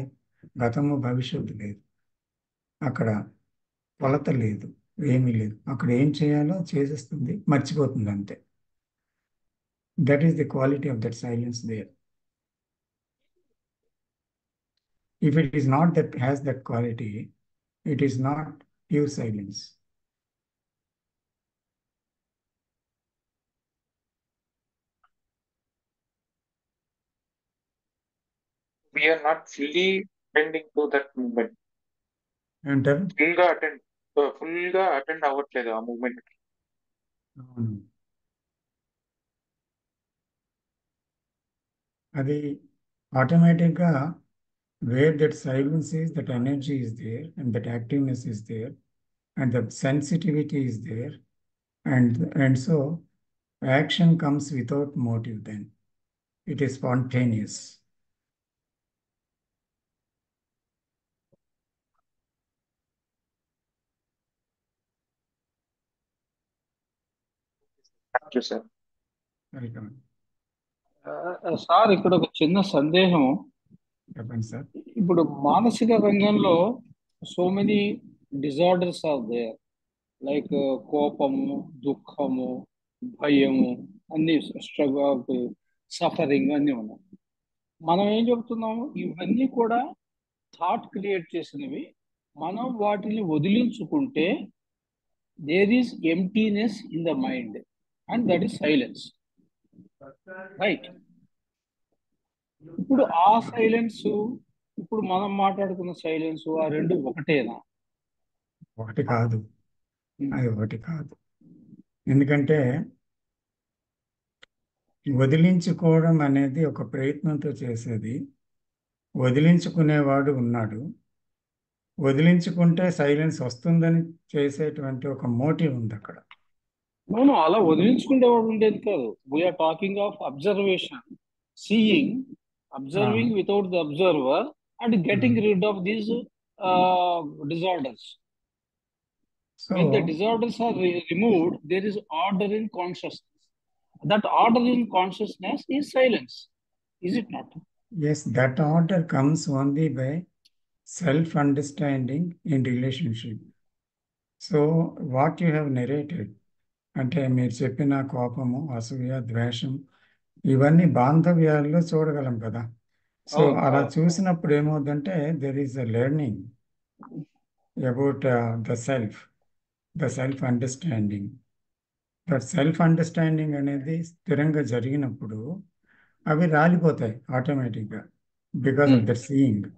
గతము భవిష్యత్తు లేదు, అక్కడ కొలత లేదు, ఏమీ లేదు. అక్కడ ఏం చేయాలో చేసేస్తుంది, మర్చిపోతుంది అంతే. That is the quality of that silence there. If it is not that has that quality, it is not pure silence. We are not fully attending to that movement. అంటారు. ఫుల్ గా అటెండ్ అవ్వట్లేదు ఆ moment. అవును. అది ఆటోమేటిక్గా where that silence is, that energy is there, and that activeness is there, and the sensitivity is there, and so action comes without motive. Then it is spontaneous. Thank you, sir. Welcome. Sir ఇక్కడ ఒక చిన్న సందేహం. చెప్పండి sir. ఇప్పుడు మానసిక రంగంలో so many disorders are there, like కోపము, దుఃఖము, భయము, అన్ని స్ట్రగుల్, సఫరింగ్ అన్ని ఉన్నాయి. మనం ఏం చెప్తున్నాము, ఇవన్నీ కూడా థాట్ క్రియేట్ చేసినవి. మనం వాటిని వదిలించుకుంటే there is emptiness in the mind, and that is silence, right? ఇప్పుడు ఆ సైలెన్స్, ఇప్పుడు మనం మాట్లాడుకున్న సైలెన్స్, ఆ రెండు ఒకటేనా? ఒకటి కాదు, అది ఒకటి కాదు. ఎందుకంటే వదిలించుకోవడం అనేది ఒక ప్రయత్నంతో చేసేది. వదిలించుకునేవాడు ఉన్నాడు, వదిలించుకుంటే సైలెన్స్ వస్తుందని చేసేటువంటి ఒక మోటివ్ ఉంది అక్కడ. అవును, అలా వదిలించుకునేవాడు ఉండేది కాదు. We're talking of observation, seeing, observing without the observer, and getting rid of these disorders. So when the disorders are removed, there is order in consciousness. That order in consciousness is silence, is it not? yes, that order comes only by self-understanding in relationship. So what you have narrated, అంటే మీరు చెప్పిన కోపము, అసూయ, ద్వేషం, ఇవన్నీ బాంధవ్యాల్లో చూడగలం కదా. So అలా చూసినప్పుడు ఏమవుతుందంటే there is a learning about the self understanding. The self understanding అనేది స్థిరంగా జరిగినప్పుడు అవి రాలిపోతాయి ఆటోమేటిక్గా, బికాస్ ఆఫ్ దట్ సీయింగ్.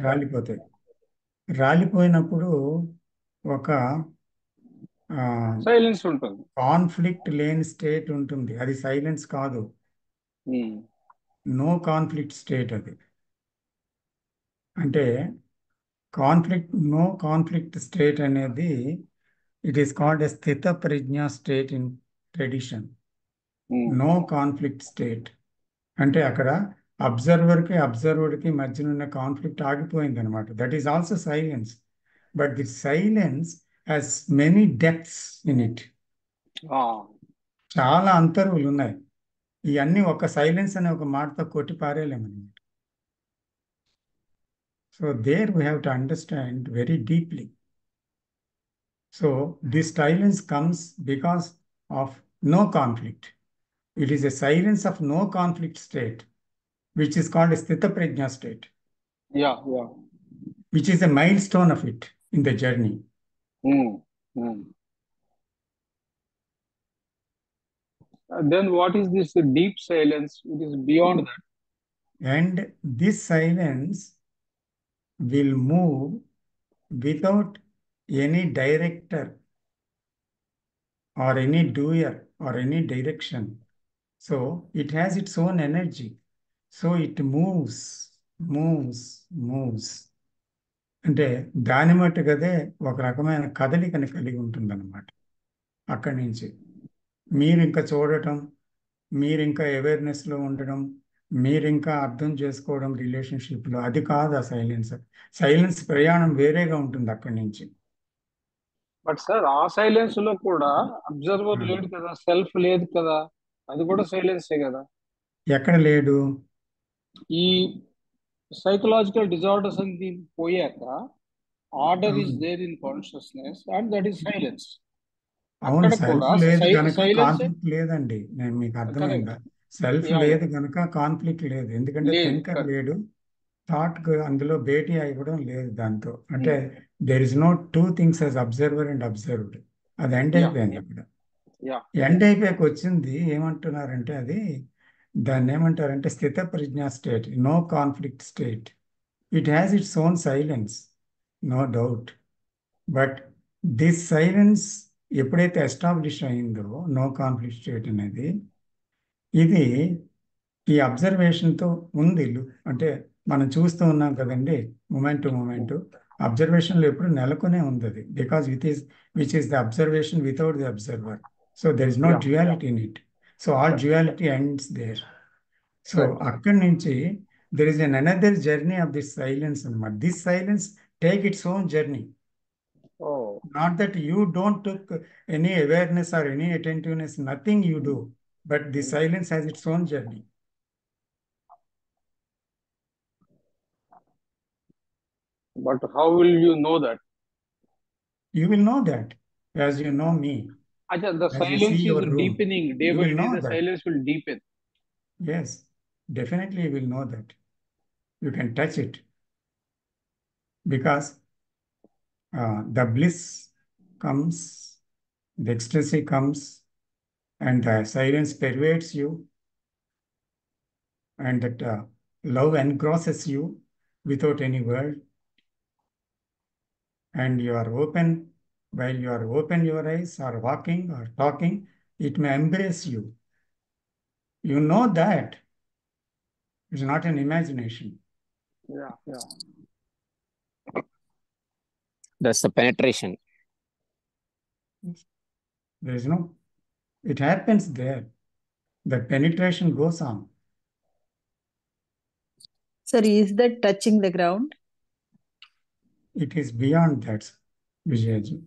రాలిపోతాయి. రాలిపోయినప్పుడు ఒక సైలెన్స్ ఉంటుంది, కాన్ఫ్లిక్ట్ లేని స్టేట్ ఉంటుంది. అది సైలెన్స్ కాదు, నో కాన్ఫ్లిక్ట్ స్టేట్ అది. అంటే నో కాన్ఫ్లిక్ట్ స్టేట్ అనేది ఇట్ ఈస్ కాల్డ్ ఎ స్థిత ప్రజ్ఞ state in tradition. No conflict state అంటే అక్కడ అబ్జర్వర్కి మధ్యన ఉన్న కాన్ఫ్లిక్ట్ ఆగిపోయింది అనమాట. That is also silence, but the silence has many depths in it. చాలా అంతరువులు ఉన్నాయి. ఇవన్నీ ఒక సైలెన్స్ అనే ఒక మాటతో కొట్టి పారేయలేమన్నమాట. So there we have to understand very deeply. So this silence comes because of no conflict. It is a silence of no conflict state, which is called a Sthita Prajna state. Yeah. Which is a milestone of it in the journey. Then what is this deep silence? It is beyond that. And this silence will move without any director or any doer or any direction. So it has its own energy. So it moves. అంటే దాని మట్టుకదే ఒక రకమైన కదలికని కలిగి ఉంటుందన్నమాట. అక్కడి నుంచి మీరు ఇంకా చూడటం, మీరు ఇంకా అవేర్నెస్లో ఉండడం, మీరు ఇంకా అర్థం చేసుకోవడం రిలేషన్షిప్లో అది కాదు ఆ సైలెన్స్. సైలెన్స్ ప్రయాణం వేరేగా ఉంటుంది అక్కడి నుంచి. బట్ సార్ ఆ సైలెన్స్ లో కూడా అబ్జర్వర్ ఆ. లేడు కదా, సెల్ఫ్ లేదు కదా, అది కూడా సైలెన్సే కదా. ఎక్కడ లేడు? ఈ సైకలాజికల్ డిజార్డర్స్ అని పోయాక ఆర్డర్ ఈస్ అవును there in consciousness and that is silence. అవును, అక్కడ సెల్ఫ్ కూడా లేదు కనుక సైలెన్స్ కాన్ఫ్లిక్ట్ లేదండి. నేను మీకు అర్థమైందా? కరెక్ట్. సెల్ఫ్ యా లేదు కనుక కాన్ఫ్లిక్ట్ లేదు. ఎందుకంటే లేదు థింకర్ లేడు, థాట్ అందులో భేటీ అవ్వడం లేదు దాంతో. అంటే correct. There is no two things as observer and observed. అది ఎండ్ యా అయిపోయింది అక్కడ. యా ఎండ్ అయిపోయాక వచ్చింది ఏమంటున్నారంటే అది, దాన్ని ఏమంటారంటే స్థిత ప్రజ్ఞా state, no conflict state. It has its own silence, no doubt. But this silence ఎప్పుడైతే ఎస్టాబ్లిష్ అయిందో నో కాన్ఫ్లిక్ట్ స్టేట్ అనేది, ఇది ఈ అబ్జర్వేషన్తో ఉంది. అంటే మనం చూస్తూ ఉన్నాం కదండి, మూమెంట్ టు మూమెంట్ అబ్జర్వేషన్లో ఎప్పుడు నెలకొనే ఉంది అది. Because which is the observation without the observer. So there is no ya duality in it. So all duality ends there. So correct. అక్కడి నుంచి there is an another journey of this silence అనమాట. This silence take its own journey. Oh Not that you don't took any awareness or any attentiveness, nothing you do, but the silence has its own journey. But how will you know that? You will know that as you know me, అచ్చా, the as you see silence is your room. Deepening day You by will day, know the that. Silence will deepen. Yes, definitely you will know that. You can touch it because the bliss comes, the ecstasy comes, and the silence pervades you, and that love engrosses you without any word. And you are open, while you are open your eyes or walking or talking, it may embrace you. You know that it's not an imagination. Yeah yeah That's the penetration. There is no, it happens there. The penetration goes on. Sir, is that touching the ground? It is beyond that, Vijayaji.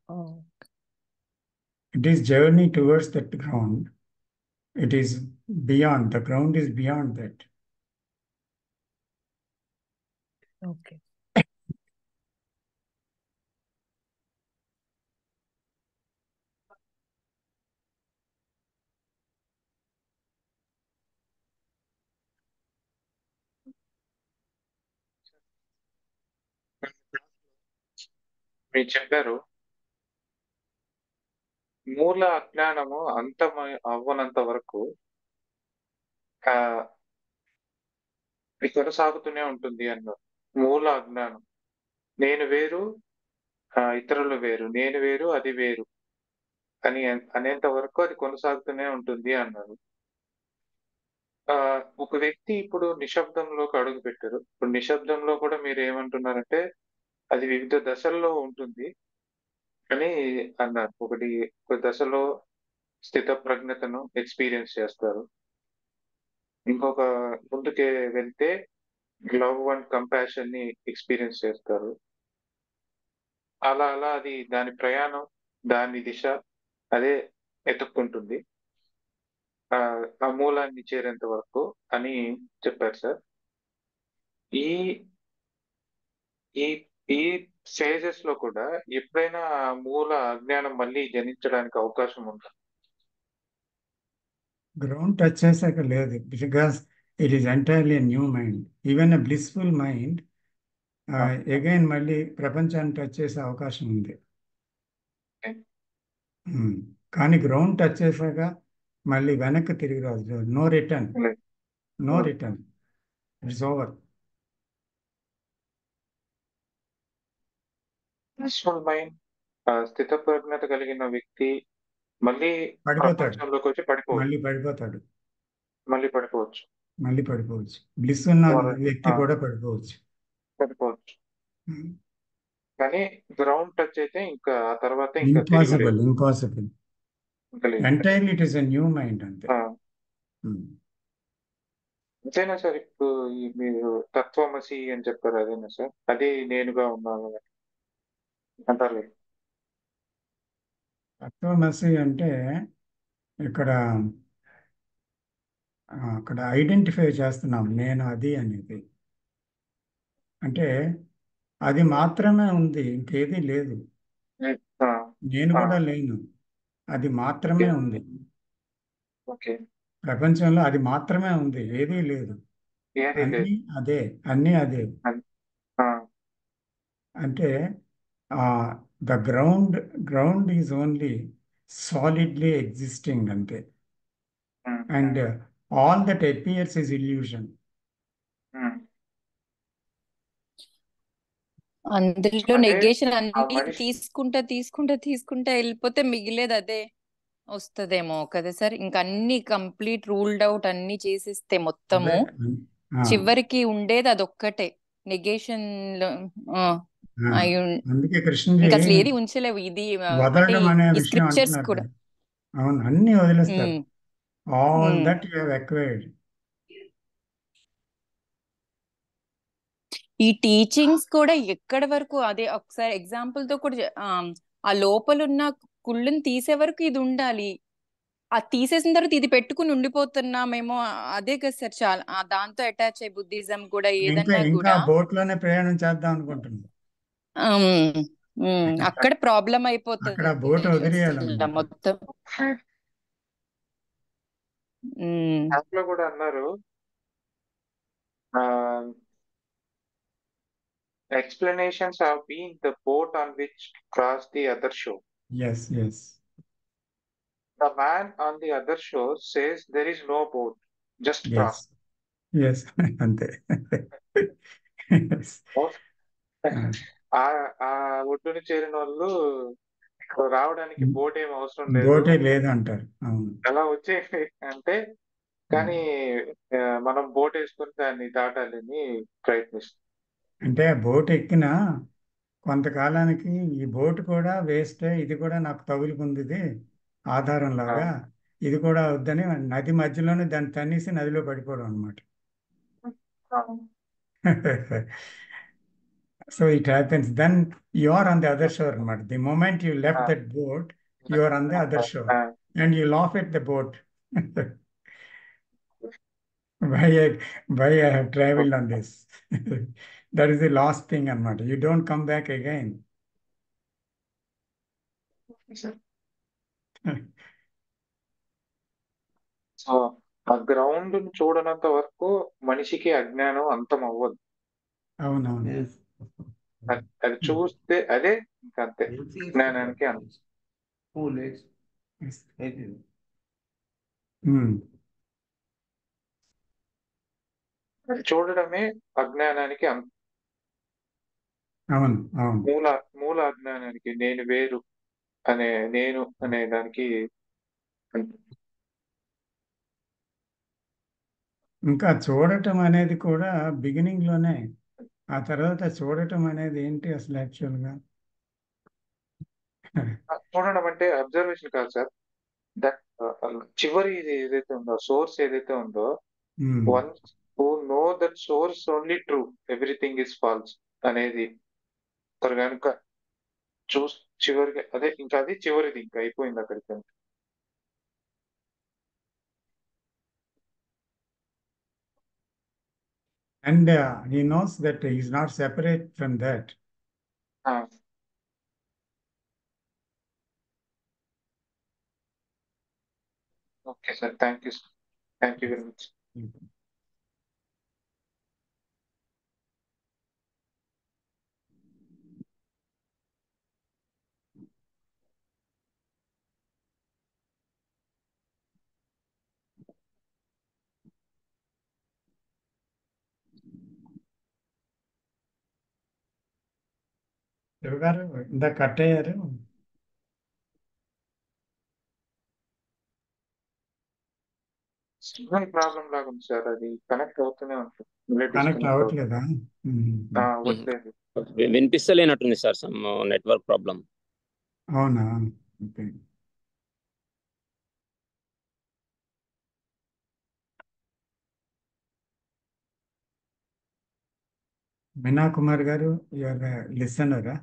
Oh. It is journey towards that ground. It is beyond, the ground is beyond that. Okay. మీరు చెప్పారు మూల అజ్ఞానము అంతం అవ్వనంత వరకు ఆ, ఇది కొనసాగుతూనే ఉంటుంది అన్నారు. మూల అజ్ఞానం, నేను వేరు, ఇతరులు వేరు, నేను వేరు అది వేరు అని అనేంత వరకు అది కొనసాగుతూనే ఉంటుంది అన్నారు. ఆ ఒక వ్యక్తి ఇప్పుడు నిశ్శబ్దంలోకి అడుగు పెట్టారు. ఇప్పుడు నిశ్శబ్దంలో కూడా మీరు ఏమంటున్నారంటే అది వివిధ దశల్లో ఉంటుంది అని అన్నారు. ఒక దశలో స్థిత ప్రజ్ఞతను ఎక్స్పీరియన్స్ చేస్తారు. ఇంకొక ముందుకే వెళ్తే లవ్ అండ్ కంపాషన్ ని ఎక్స్పీరియన్స్ చేస్తారు. అలా అలా అది దాని ప్రయాణం, దాని దిశ అదే ఎత్తుక్కుంటుంది ఆ మూలాన్ని చేరేంత వరకు అని చెప్పారు సార్. ఈ ఈ ఈ స్టేజెస్ లో కూడా ఎప్పుడైనా ఆ మూల అజ్ఞానం మళ్ళీ జనించడానికి అవకాశం ఉందా? Ground touch చేశాక లేదు, because it is entirely a new mind. Even a blissful mind again మళ్ళీ ప్రపంచాన్ని టచ్ చేసే అవకాశం ఉంది. కానీ గ్రౌండ్ టచ్ చేశాక మళ్ళీ వెనక్కి తిరిగి రాదు. No return, no return, it's over. Blissful mind, స్థిత ప్రజ్ఞత కలిగిన వ్యక్తి మళ్ళీ పడిపోతాడు, ప్రపంచంలోకి వచ్చి పడిపోవచ్చు, మళ్ళీ పడిపోతాడు, మళ్ళీ పడిపోవచ్చు, మళ్ళీ పడిపోవచ్చు. బ్లిస్ ఉన్న Correct. వ్యక్తి కూడా పడిపోవచ్చు. పడిపోవచ్చు. కానీ గ్రౌండ్ టచ్ అయితే ఇంకా ఆ తర్వాత ఇంకా ఇంపాసిబుల్, ఇంపాసిబుల్. తిరగలేదు. Entirely it is a new mind అంతే. ఆ, అంతేనా సార్? ఇప్పుడు మీరు తత్వమసి అని చెప్పారు, అదేనా సార్? అది నేనుగా ఉన్నాను అని అంటారు. తత్వమసి అంటే ఇక్కడ అక్కడ ఐడెంటిఫై చేస్తున్నాం నేను అది అనేది. అంటే అది మాత్రమే ఉంది, ఇంకేదీ లేదు. ఆ, నేను ఆ, కూడా లేను, అది ఓకే, మాత్రమే ఉంది. ఓకే. ప్రపంచంలో అది మాత్రమే ఉంది, ఏదీ లేదు. ఏది లేదు. అన్నీ అదే, అన్నీ అదే. అన్- ఆ, అంటే the ground is only solidly existing అంతే. Um, and um, all that appears is illusion. Um. అందులో అంటే నెగేషన్ ఆ అన్ని మనిషి తీసుకుంటా వెళ్ళిపోతే మిగిలేది అదే వస్తదేమో కదా సార్. ఇంక అన్ని కంప్లీట్ రూల్డ్ అవుట్ అన్ని చేసేస్తే అదే. మొత్తము ఆ, చివరికి ఉండేది అదొక్కటే నెగేషన్ లో. ఆ, ఆ. అయి ఉన్- అందుకే కృష్ణజీ ఇంక అసలు ఏది ఉంచలేవు ఇది అంటే వదలడం అనే ఈ విషయం స్క్రిప్చర్స్ అంటున్నారు కూడా. కదా. అవును, అన్నీ వదిలేస్తారు. Um, all um. That you have acquired. ఈ టీచింగ్స్ కూడా ఎక్కడి వరకు అదే ఒకసారి ఎగ్జాంపుల్ తో కూడా ఆ లోపల ఉన్న కుళ్ళుని తీసే వరకు ఇది ఉండాలి. ఆ తీసేసిన తర్వాత ఇది పెట్టుకుని ఉండిపోతున్నామేమో. అదే కదా సార్ చాలా దాంతో అటాచ్ అయ్యి బుద్ధిజం కూడా ఇంకా ఏదన్నా ఇంకా కూడా. బోట్లోనే ప్రయాణం చేద్దాం అనుకుంటున్నాం. ఉమ్, అక్కడ ప్రాబ్లం అక్కడ అయిపోతుంది బోట్ అసలు వదిలేయాలన్నమాట. మొత్తం. ఉమ్, యాప్ లో కూడా అన్నారు, explanations have been the boat on which crossed the other shore. Yes yes The man on the other shore says there is no boat, just yes cross. Yes అంతే. Yes. ఆ ఆ ఒడ్డుని చేరిన వాళ్ళు ఇక్కడ రావడానికి బోట్ ఏం అవసరం లేదు, బోటే లేదంటారు. అవును. అలా వచ్చేసి అంటే. కానీ మనం బోట్ వేసుకొని దాన్ని దాటాలని ప్రయత్నిస్తాం. అంటే బోట్ ఎక్కిన కొంతకాలానికి ఈ బోట్ కూడా వేస్ట్, ఇది కూడా నాకు తగులుకుంది, ఇది ఆధారం ఆ, లాగా, ఇది కూడా వద్దని నది మధ్యలోనే దాన్ని తన్నేసి నదిలో పడిపోవడం అనమాట. ఆ, So it happens. Then you are on the other shore అనమాట. The moment you left ఆ, that boat, you are on the other shore ఆ. and you laugh at the boat. Why I have traveled on this. That is the last thing అనమాట. You don't come back again. So ఆ ground చూడనంత వరకు మనిషికి అజ్ఞానం అంతం అవ్వదు. అవునవును. అది చూస్తే అదే ఇంకంతే జ్ఞానానికి అంతం. Yes. Hmm. అది చూడడమే అజ్ఞానానికి అంతం. అవును అవును. మూల మూల అజ్ఞానానికి నేను వేరు అనే నేను అనే దానికి అంతం. ఇంకా చూడటం అనేది కూడా బిగినింగ్ లోనే. ఆ తర్వాత చూడటం అనేది ఏంటి అసలు యాక్చువల్గా? చూడడం అంటే అబ్జర్వేషన్ కాదు సార్. దట్ చివరి ఇది ఏదైతే ఉందో, సోర్స్ ఏదైతే ఉందో, once who know that source only true, everything is false అనేది ఒకరు కనుక చూస్ చివరిగా అదే ఇంకా అది చివరిది, ఇంకా అయిపోయింది అక్కడికి. And he knows that he is not separate from that. Okay sir, thank you sir, thank you very much. శివగారు ఇందాక కట్ అయ్యారు. సిగ్నల్ ప్రాబ్లం లాగా ఉంది సార్, అది కనెక్ట్ అవుతూనే ఉంటుంది, మళ్ళీ కనెక్ట్ డిస్కనెక్ట్ అవుతుంది. అవ్వట్లేదా? అవ్వట్లేదు. వినిపిస్తలేనట్టుంది సార్, సమ్ నెట్వర్క్ ప్రాబ్లం. అవునా? ఓకే. మీనా కుమార్ గారు, యువర్ లిసనరా?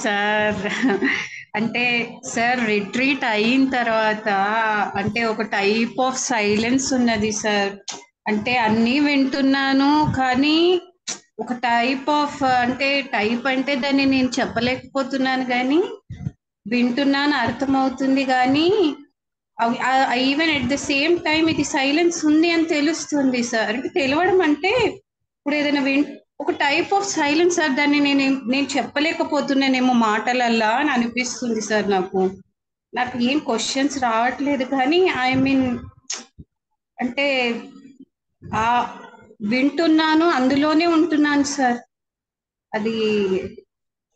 సార్ అంటే సార్ రిట్రీట్ అయిన తర్వాత అంటే ఒక టైప్ ఆఫ్ సైలెన్స్ ఉన్నది సార్. అంటే అన్నీ వింటున్నాను కానీ ఒక టైప్ ఆఫ్ అంటే టైప్ అంటే దాన్ని నేను చెప్పలేకపోతున్నాను కానీ వింటున్నాను, అర్థమవుతుంది కానీ even at the same time ఇది సైలెన్స్ ఉంది అని తెలుస్తుంది సార్. అంటే తెలవడం అంటే ఇప్పుడు ఏదైనా ఒక టైప్ ఆఫ్ సైలెన్స్ సార్. దాన్ని నేను చెప్పలేకపోతున్నానేమో మాటలల్లా అని అనిపిస్తుంది సార్. నాకు ఏం క్వశ్చన్స్ రావట్లేదు కానీ ఐ మీన్ అంటే ఆ వింటున్నాను, అందులోనే ఉంటున్నాను సార్. అది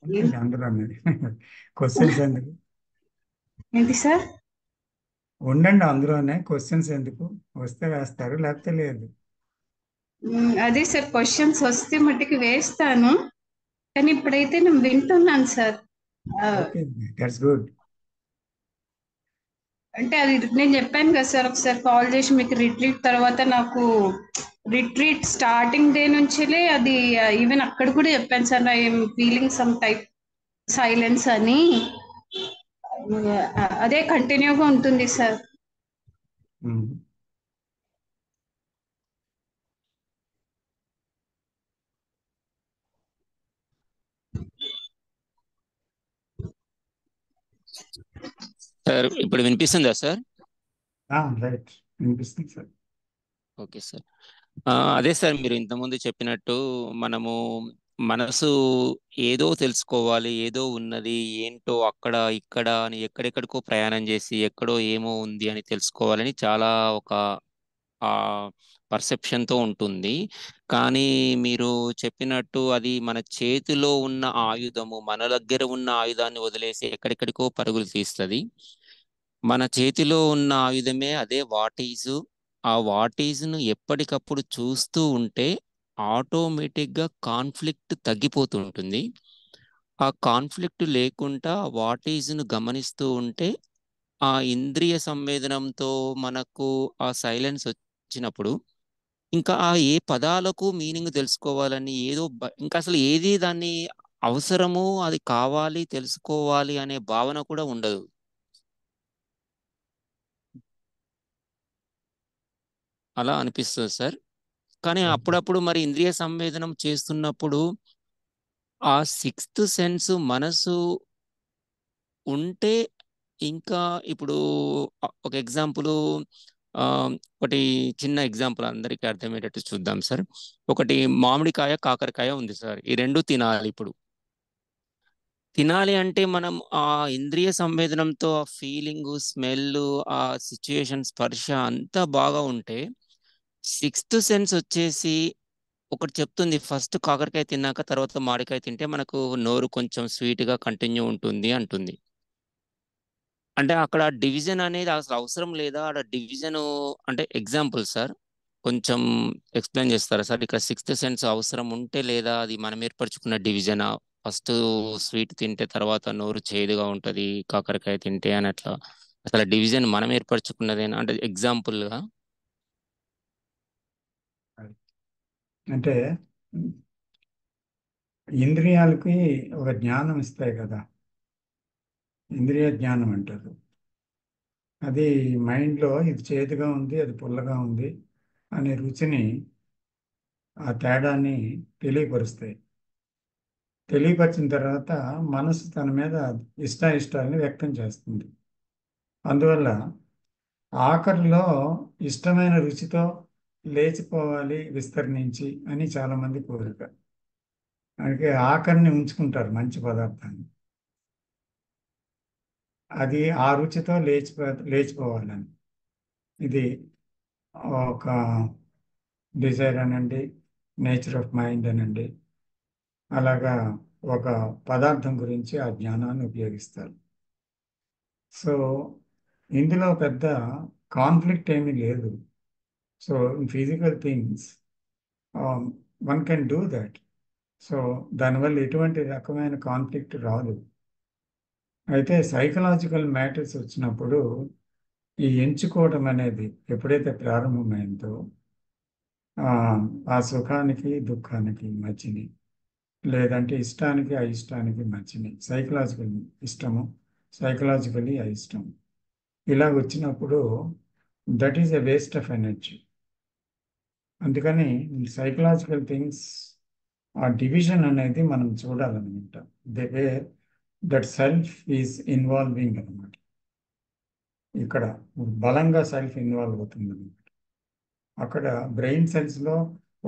ఉండండి అందులోనే. క్వశ్చన్స్ ఎందుకు? ఏంటి సార్? ఉండండి అందులోనే, క్వశ్చన్స్ ఎందుకు? వస్తే వేస్తారు, లేకపోతే లేదు. అదే సార్, క్వశ్చన్స్ వస్తే మట్టికి వేస్తాను కానీ ఇప్పుడైతే నేను వింటున్నాను సార్. Okay, that's good. అంటే అది నేను చెప్పాను కదా సార్, ఒకసారి కాల్ చేసి మీకు రిట్రీట్ తర్వాత నాకు రిట్రీట్ స్టార్టింగ్ డే నుంచిలే అది ఈవెన్ అక్కడ కూడా చెప్పాను sir, I'm feeling some type silence అని. అదే కంటిన్యూగా ఉంటుంది సార్. సార్ ఇప్పుడు వినిపిస్తుందా సార్? రైట్, వినిపిస్తుంది సార్. Okay sir. అదే సార్, మీరు ఇంతకుముందు చెప్పినట్టు మనము మనసు ఏదో తెలుసుకోవాలి, ఏదో ఉన్నది, ఏంటో అక్కడ ఇక్కడ అని ఎక్కడెక్కడికో ప్రయాణం చేసి ఎక్కడో ఏమో ఉంది అని తెలుసుకోవాలని చాలా ఒక పర్సెప్షన్తో ఉంటుంది. కానీ మీరు చెప్పినట్టు అది మన చేతిలో ఉన్న ఆయుధము, మన దగ్గర ఉన్న ఆయుధాన్ని వదిలేసి ఎక్కడెక్కడికో పరుగులు తీస్తుంది. మన చేతిలో ఉన్న ఆయుధమే అదే వాట్ ఈజు. ఆ వాట్ ఈజ్ను ఎప్పటికప్పుడు చూస్తూ ఉంటే ఆటోమేటిక్గా కాన్ఫ్లిక్ట్ తగ్గిపోతూ ఉంటుంది. ఆ కాన్ఫ్లిక్ట్ లేకుండా వాట్ ఈజ్ను గమనిస్తూ ఉంటే ఆ ఇంద్రియ సంవేదనంతో మనకు ఆ సైలెన్స్ వచ్చినప్పుడు ఇంకా ఆ ఏ పదాలకు మీనింగ్ తెలుసుకోవాలని ఏదో ఇంకా అసలు ఏది దాన్ని అవసరము, అది కావాలి, తెలుసుకోవాలి అనే భావన కూడా ఉండదు. అలా అనిపిస్తుంది సార్. కానీ అప్పుడప్పుడు మరి ఇంద్రియ సంవేదనం చేస్తున్నప్పుడు ఆ సిక్స్త్ సెన్స్ మనసు ఉంటే ఇంకా ఇప్పుడు ఒక ఎగ్జాంపుల్, ఒకటి చిన్న ఎగ్జాంపుల్ అందరికీ అర్థమయ్యేటట్టు చూద్దాం సార్. ఒకటి మామిడికాయ, కాకరకాయ ఉంది సార్. ఈ రెండు తినాలి. ఇప్పుడు తినాలి అంటే మనం ఆ ఇంద్రియ సంవేదనంతో ఆ ఫీలింగ్, స్మెల్, ఆ సిచ్యుయేషన్, స్పర్శ అంతా బాగా ఉంటే సిక్స్త్ సెన్స్ వచ్చేసి ఒకటి చెప్తుంది, ఫస్ట్ కాకరకాయ తిన్నాక తర్వాత మామిడికాయ తింటే మనకు నోరు కొంచెం స్వీట్గా కంటిన్యూ ఉంటుంది అంటుంది. అంటే అక్కడ డివిజన్ అనేది అసలు అవసరం లేదా? అక్కడ డివిజన్ అంటే ఎగ్జాంపుల్ సార్, కొంచెం ఎక్స్ప్లెయిన్ చేస్తారా సార్? ఇక్కడ సిక్స్త్ సెన్స్ అవసరం ఉంటే లేదా అది మనం ఏర్పరచుకున్న డివిజనా? ఫస్ట్ స్వీట్ తింటే తర్వాత నోరు చేదుగా ఉంటుంది కాకరకాయ తింటే అని అట్లా అసలు డివిజన్ మనం ఏర్పరచుకున్నదేనా? అంటే ఎగ్జాంపుల్గా. అంటే ఇంద్రియాలకి ఒక జ్ఞానం ఇస్తాయి కదా, ఇంద్రియ జ్ఞానం అంటారు. అది మైండ్లో ఇది చేదుగా ఉంది, అది పుల్లగా ఉంది అనే రుచిని, ఆ తేడాన్ని తెలియపరుస్తాయి. తెలియపరిచిన తర్వాత మనసు తన మీద ఇష్టాయిష్టాలని వ్యక్తం చేస్తుంది. అందువల్ల ఆఖరిలో ఇష్టమైన రుచితో లేచిపోవాలి విస్తరించి అని చాలామంది కోరిక. అందుకే ఆఖరిని ఉంచుకుంటారు మంచి పదార్థాన్ని, అది ఆ రుచితో లేచిపోవాలని. ఇది ఒక డిజైర్ అనండి, నేచర్ ఆఫ్ మైండ్ అనండి, అలాగా ఒక పదార్థం గురించి ఆ జ్ఞానాన్ని ఉపయోగిస్తారు. సో ఇందులో పెద్ద కాన్ఫ్లిక్ట్ ఏమీ లేదు. So in physical things one can do that. So దానివల్ల ఎటువంటి రకమైన కాన్ఫ్లిక్ట్ రాదు. అయితే సైకలాజికల్ మ్యాటర్స్ వచ్చినప్పుడు ఈ ఎంచుకోవడం అనేది ఎప్పుడైతే ప్రారంభమైందో ఆ సుఖానికి దుఃఖానికి మధ్యని, లేదంటే ఇష్టానికి అయిష్టానికి మధ్యని, సైకలాజికల్ ఇష్టము, సైకలాజికలీ అయిష్టం, ఇలా వచ్చినప్పుడు that is a waste of energy. అందుకని సైకలాజికల్ థింగ్స్ ఆ డివిజన్ అనేది మనం చూడాలన్నమాట. The way that self is involving అనమాట. ఇక్కడ బలంగా సెల్ఫ్ ఇన్వాల్వ్ అవుతుంది అనమాట. అక్కడ బ్రెయిన్ సెల్స్లో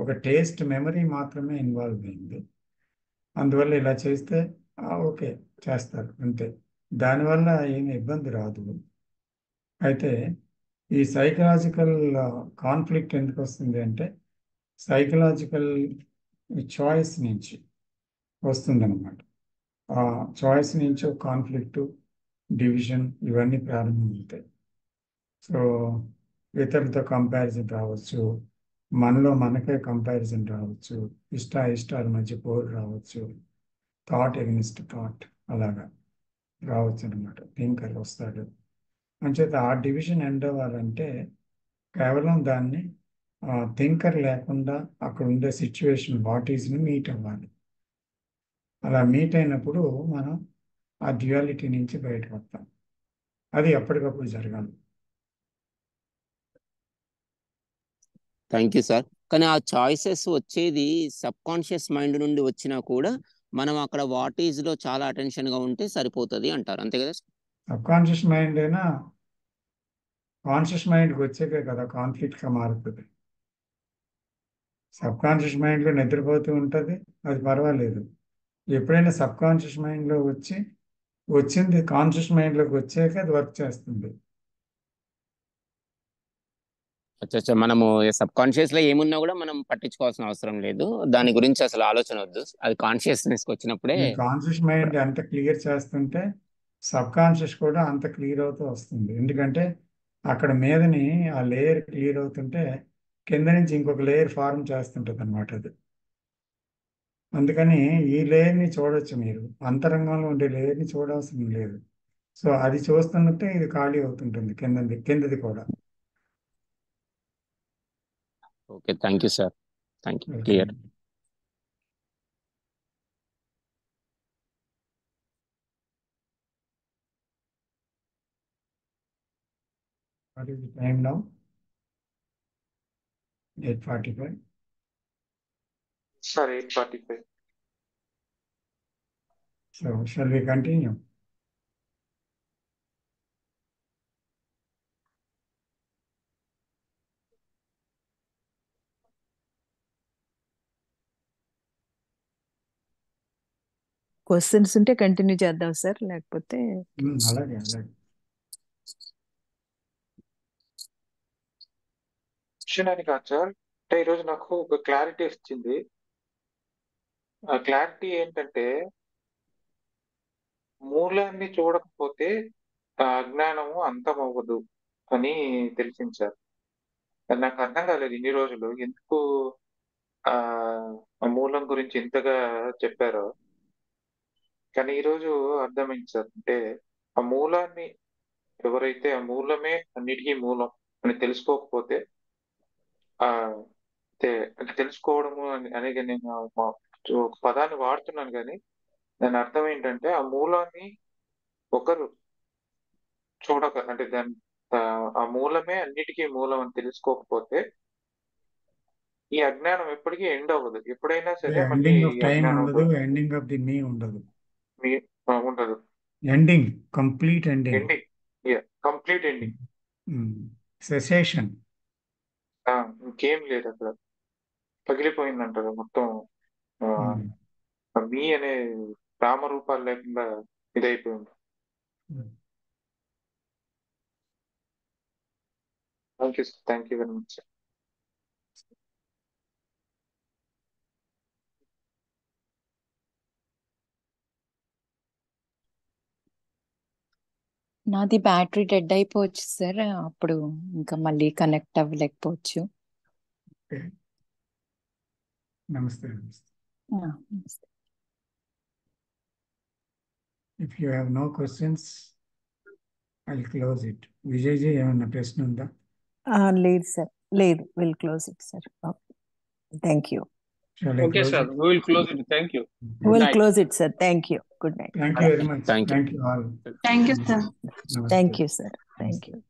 ఒక టేస్ట్ మెమరీ మాత్రమే ఇన్వాల్వ్ అయింది. అందువల్ల ఇలా చేస్తే ఓకే చేస్తారు అంతే, దానివల్ల ఏమి ఇబ్బంది రాదు. అయితే ఈ సైకలాజికల్ కాన్ఫ్లిక్ట్ ఎందుకు వస్తుంది అంటే సైకలాజికల్ చాయిస్ నుంచి వస్తుందన్నమాట. ఆ చాయిస్ నుంచి ఒక కాన్ఫ్లిక్ట్, డివిజన్ ఇవన్నీ ప్రారంభమవుతాయి. సో ఇతరులతో కంపారిజన్ రావచ్చు, మనలో మనకే కంపారిజన్ రావచ్చు, ఇష్టాల మధ్య పోరు రావచ్చు, థాట్ ఎగ్నిస్ట్ థాట్ అలాగా రావచ్చు అనమాట. థింకర్ వస్తాడు. అంచేత ఆ డివిజన్ ఎండ్ అవ్వాలంటే కేవలం దాన్ని థింకర్ లేకుండా అక్కడ ఉండే సిచ్యువేషన్ వాటీస్ని మీట్ అవ్వాలి. అలా మీట్ అయినప్పుడు మనం ఆ డ్యుయాలిటీ నుంచి బయటకు వస్తాం. అది ఎప్పటికప్పుడు జరగాలి. Thank you sir. కానీ ఆ చాయిసెస్ వచ్చేది సబ్ కాన్షియస్ మైండ్ నుండి వచ్చినా కూడా మనం అక్కడ వాట్ ఈజ్ లో చాలా అటెన్షన్ గా ఉంటే సరిపోతుంది అంటారు, అంతే కదా? సబ్ కాన్షియస్ మైండ్ అయినా కాన్షియస్ మైండ్కి వచ్చాకే కదా కాన్ఫ్లిక్ట్గా మారుతుంది. సబ్ కాన్షియస్ మైండ్లో నిద్రపోతూ ఉంటుంది, అది పర్వాలేదు. ఎప్పుడైనా సబ్ కాన్షియస్ మైండ్లో వచ్చింది కాన్షియస్ మైండ్లోకి వచ్చాక అది వర్క్ చేస్తుంది. అచ్చా, మనము సబ్ కాన్షియస్ లో ఏమున్నా కూడా మనం పట్టించుకోవాల్సిన అవసరం లేదు, దాని గురించి అసలు ఆలోచన వద్దు, అది కాన్షియస్నెస్ వచ్చినప్పుడే. ఈ కాన్షియస్ మైండ్ ఎంత క్లియర్ చేస్తుంటే సబ్ కాన్షియస్ కూడా అంత క్లియర్ అవుతూ వస్తుంది. ఎందుకంటే అక్కడ మీదని ఆ లేయర్ క్లియర్ అవుతుంటే కింద నుంచి ఇంకొక లేయర్ ఫార్మ్ చేస్తుంటుంది అనమాట అది. అందుకని ఈ లేయర్ని చూడొచ్చు మీరు, అంతరంగంలో ఉండే లేయర్ని చూడాల్సిన లేదు. సో అది చూస్తున్నట్టే ఇది ఖాళీ అవుతుంటుంది కిందది కూడా. Okay, thank you sir, thank you, clear. What is the time now? 8:45. Sir, 8:45. So shall we continue? Questions ఉంటే కంటిన్యూ చేద్దాం సార్, లేకపోతే అలాగే. క్వశ్చన్ అని కాదు సార్, అంటే ఈరోజు నాకు ఒక క్లారిటీ వచ్చింది. ఆ క్లారిటీ ఏంటంటే మూలాన్ని చూడకపోతే ఆ అజ్ఞానము అంతమవ్వదు అని తెలిసింది సార్. అది నాకు అర్థం కాలేదు ఇన్ని రోజులు ఎందుకు ఆ మూలం గురించి ఇంతగా చెప్పారో. కానీ ఈరోజు అర్థమైంది సార్. అంటే ఆ మూలాన్ని ఎవరైతే ఆ మూలమే అన్నిటికీ మూలం అని తెలుసుకోకపోతే ఆ అంటే తెలుసుకోవడము అనేది నేను ఒక పదాన్ని వాడుతున్నాను, కానీ దాని అర్థం ఏంటంటే ఆ మూలాన్ని ఒకరు చూడక అంటే దాని ఆ మూలమే అన్నిటికీ మూలం అని తెలుసుకోకపోతే ఈ అజ్ఞానం ఎప్పటికీ ఎండ్ అవ్వదు. ఎప్పుడైనా సరే మళ్ళీ ఎండింగ్ ఆఫ్ ఈ టైం అజ్ఞానం ఉండదు, ఎండింగ్ ఆఫ్ ది మీ ఉండదు. ఉండదు. Ending, complete ending. Complete ending, cessation. ఇంకేం లేదు అక్కడ, పగిలిపోయిందంటారు మొత్తం. మీ అనే నామరూపాలు లేకుండా ఇదైపోయింది. Thank you very much. నాది బ్యాటరీ డెడ్ అయిపోవచ్చు సార్, అప్పుడు ఇంకా మళ్ళీ కనెక్ట్ అవ్వలేకపోవచ్చు. నమస్తే. నమస్తే. If you have no questions, I'll close it. Vijay ji ఏమన్నా ప్రశ్న ఉందా? లేదు సార్, లేదు, will close it sir. Thank you. Shall I Okay, close sir. it? We will close it. Thank you. Good We'll night. close it, sir. Thank you. Good night. Thank you very much. Thank you. Thank you all. Thank you, sir. Namaste. Thank you, sir. Thank Namaste. you.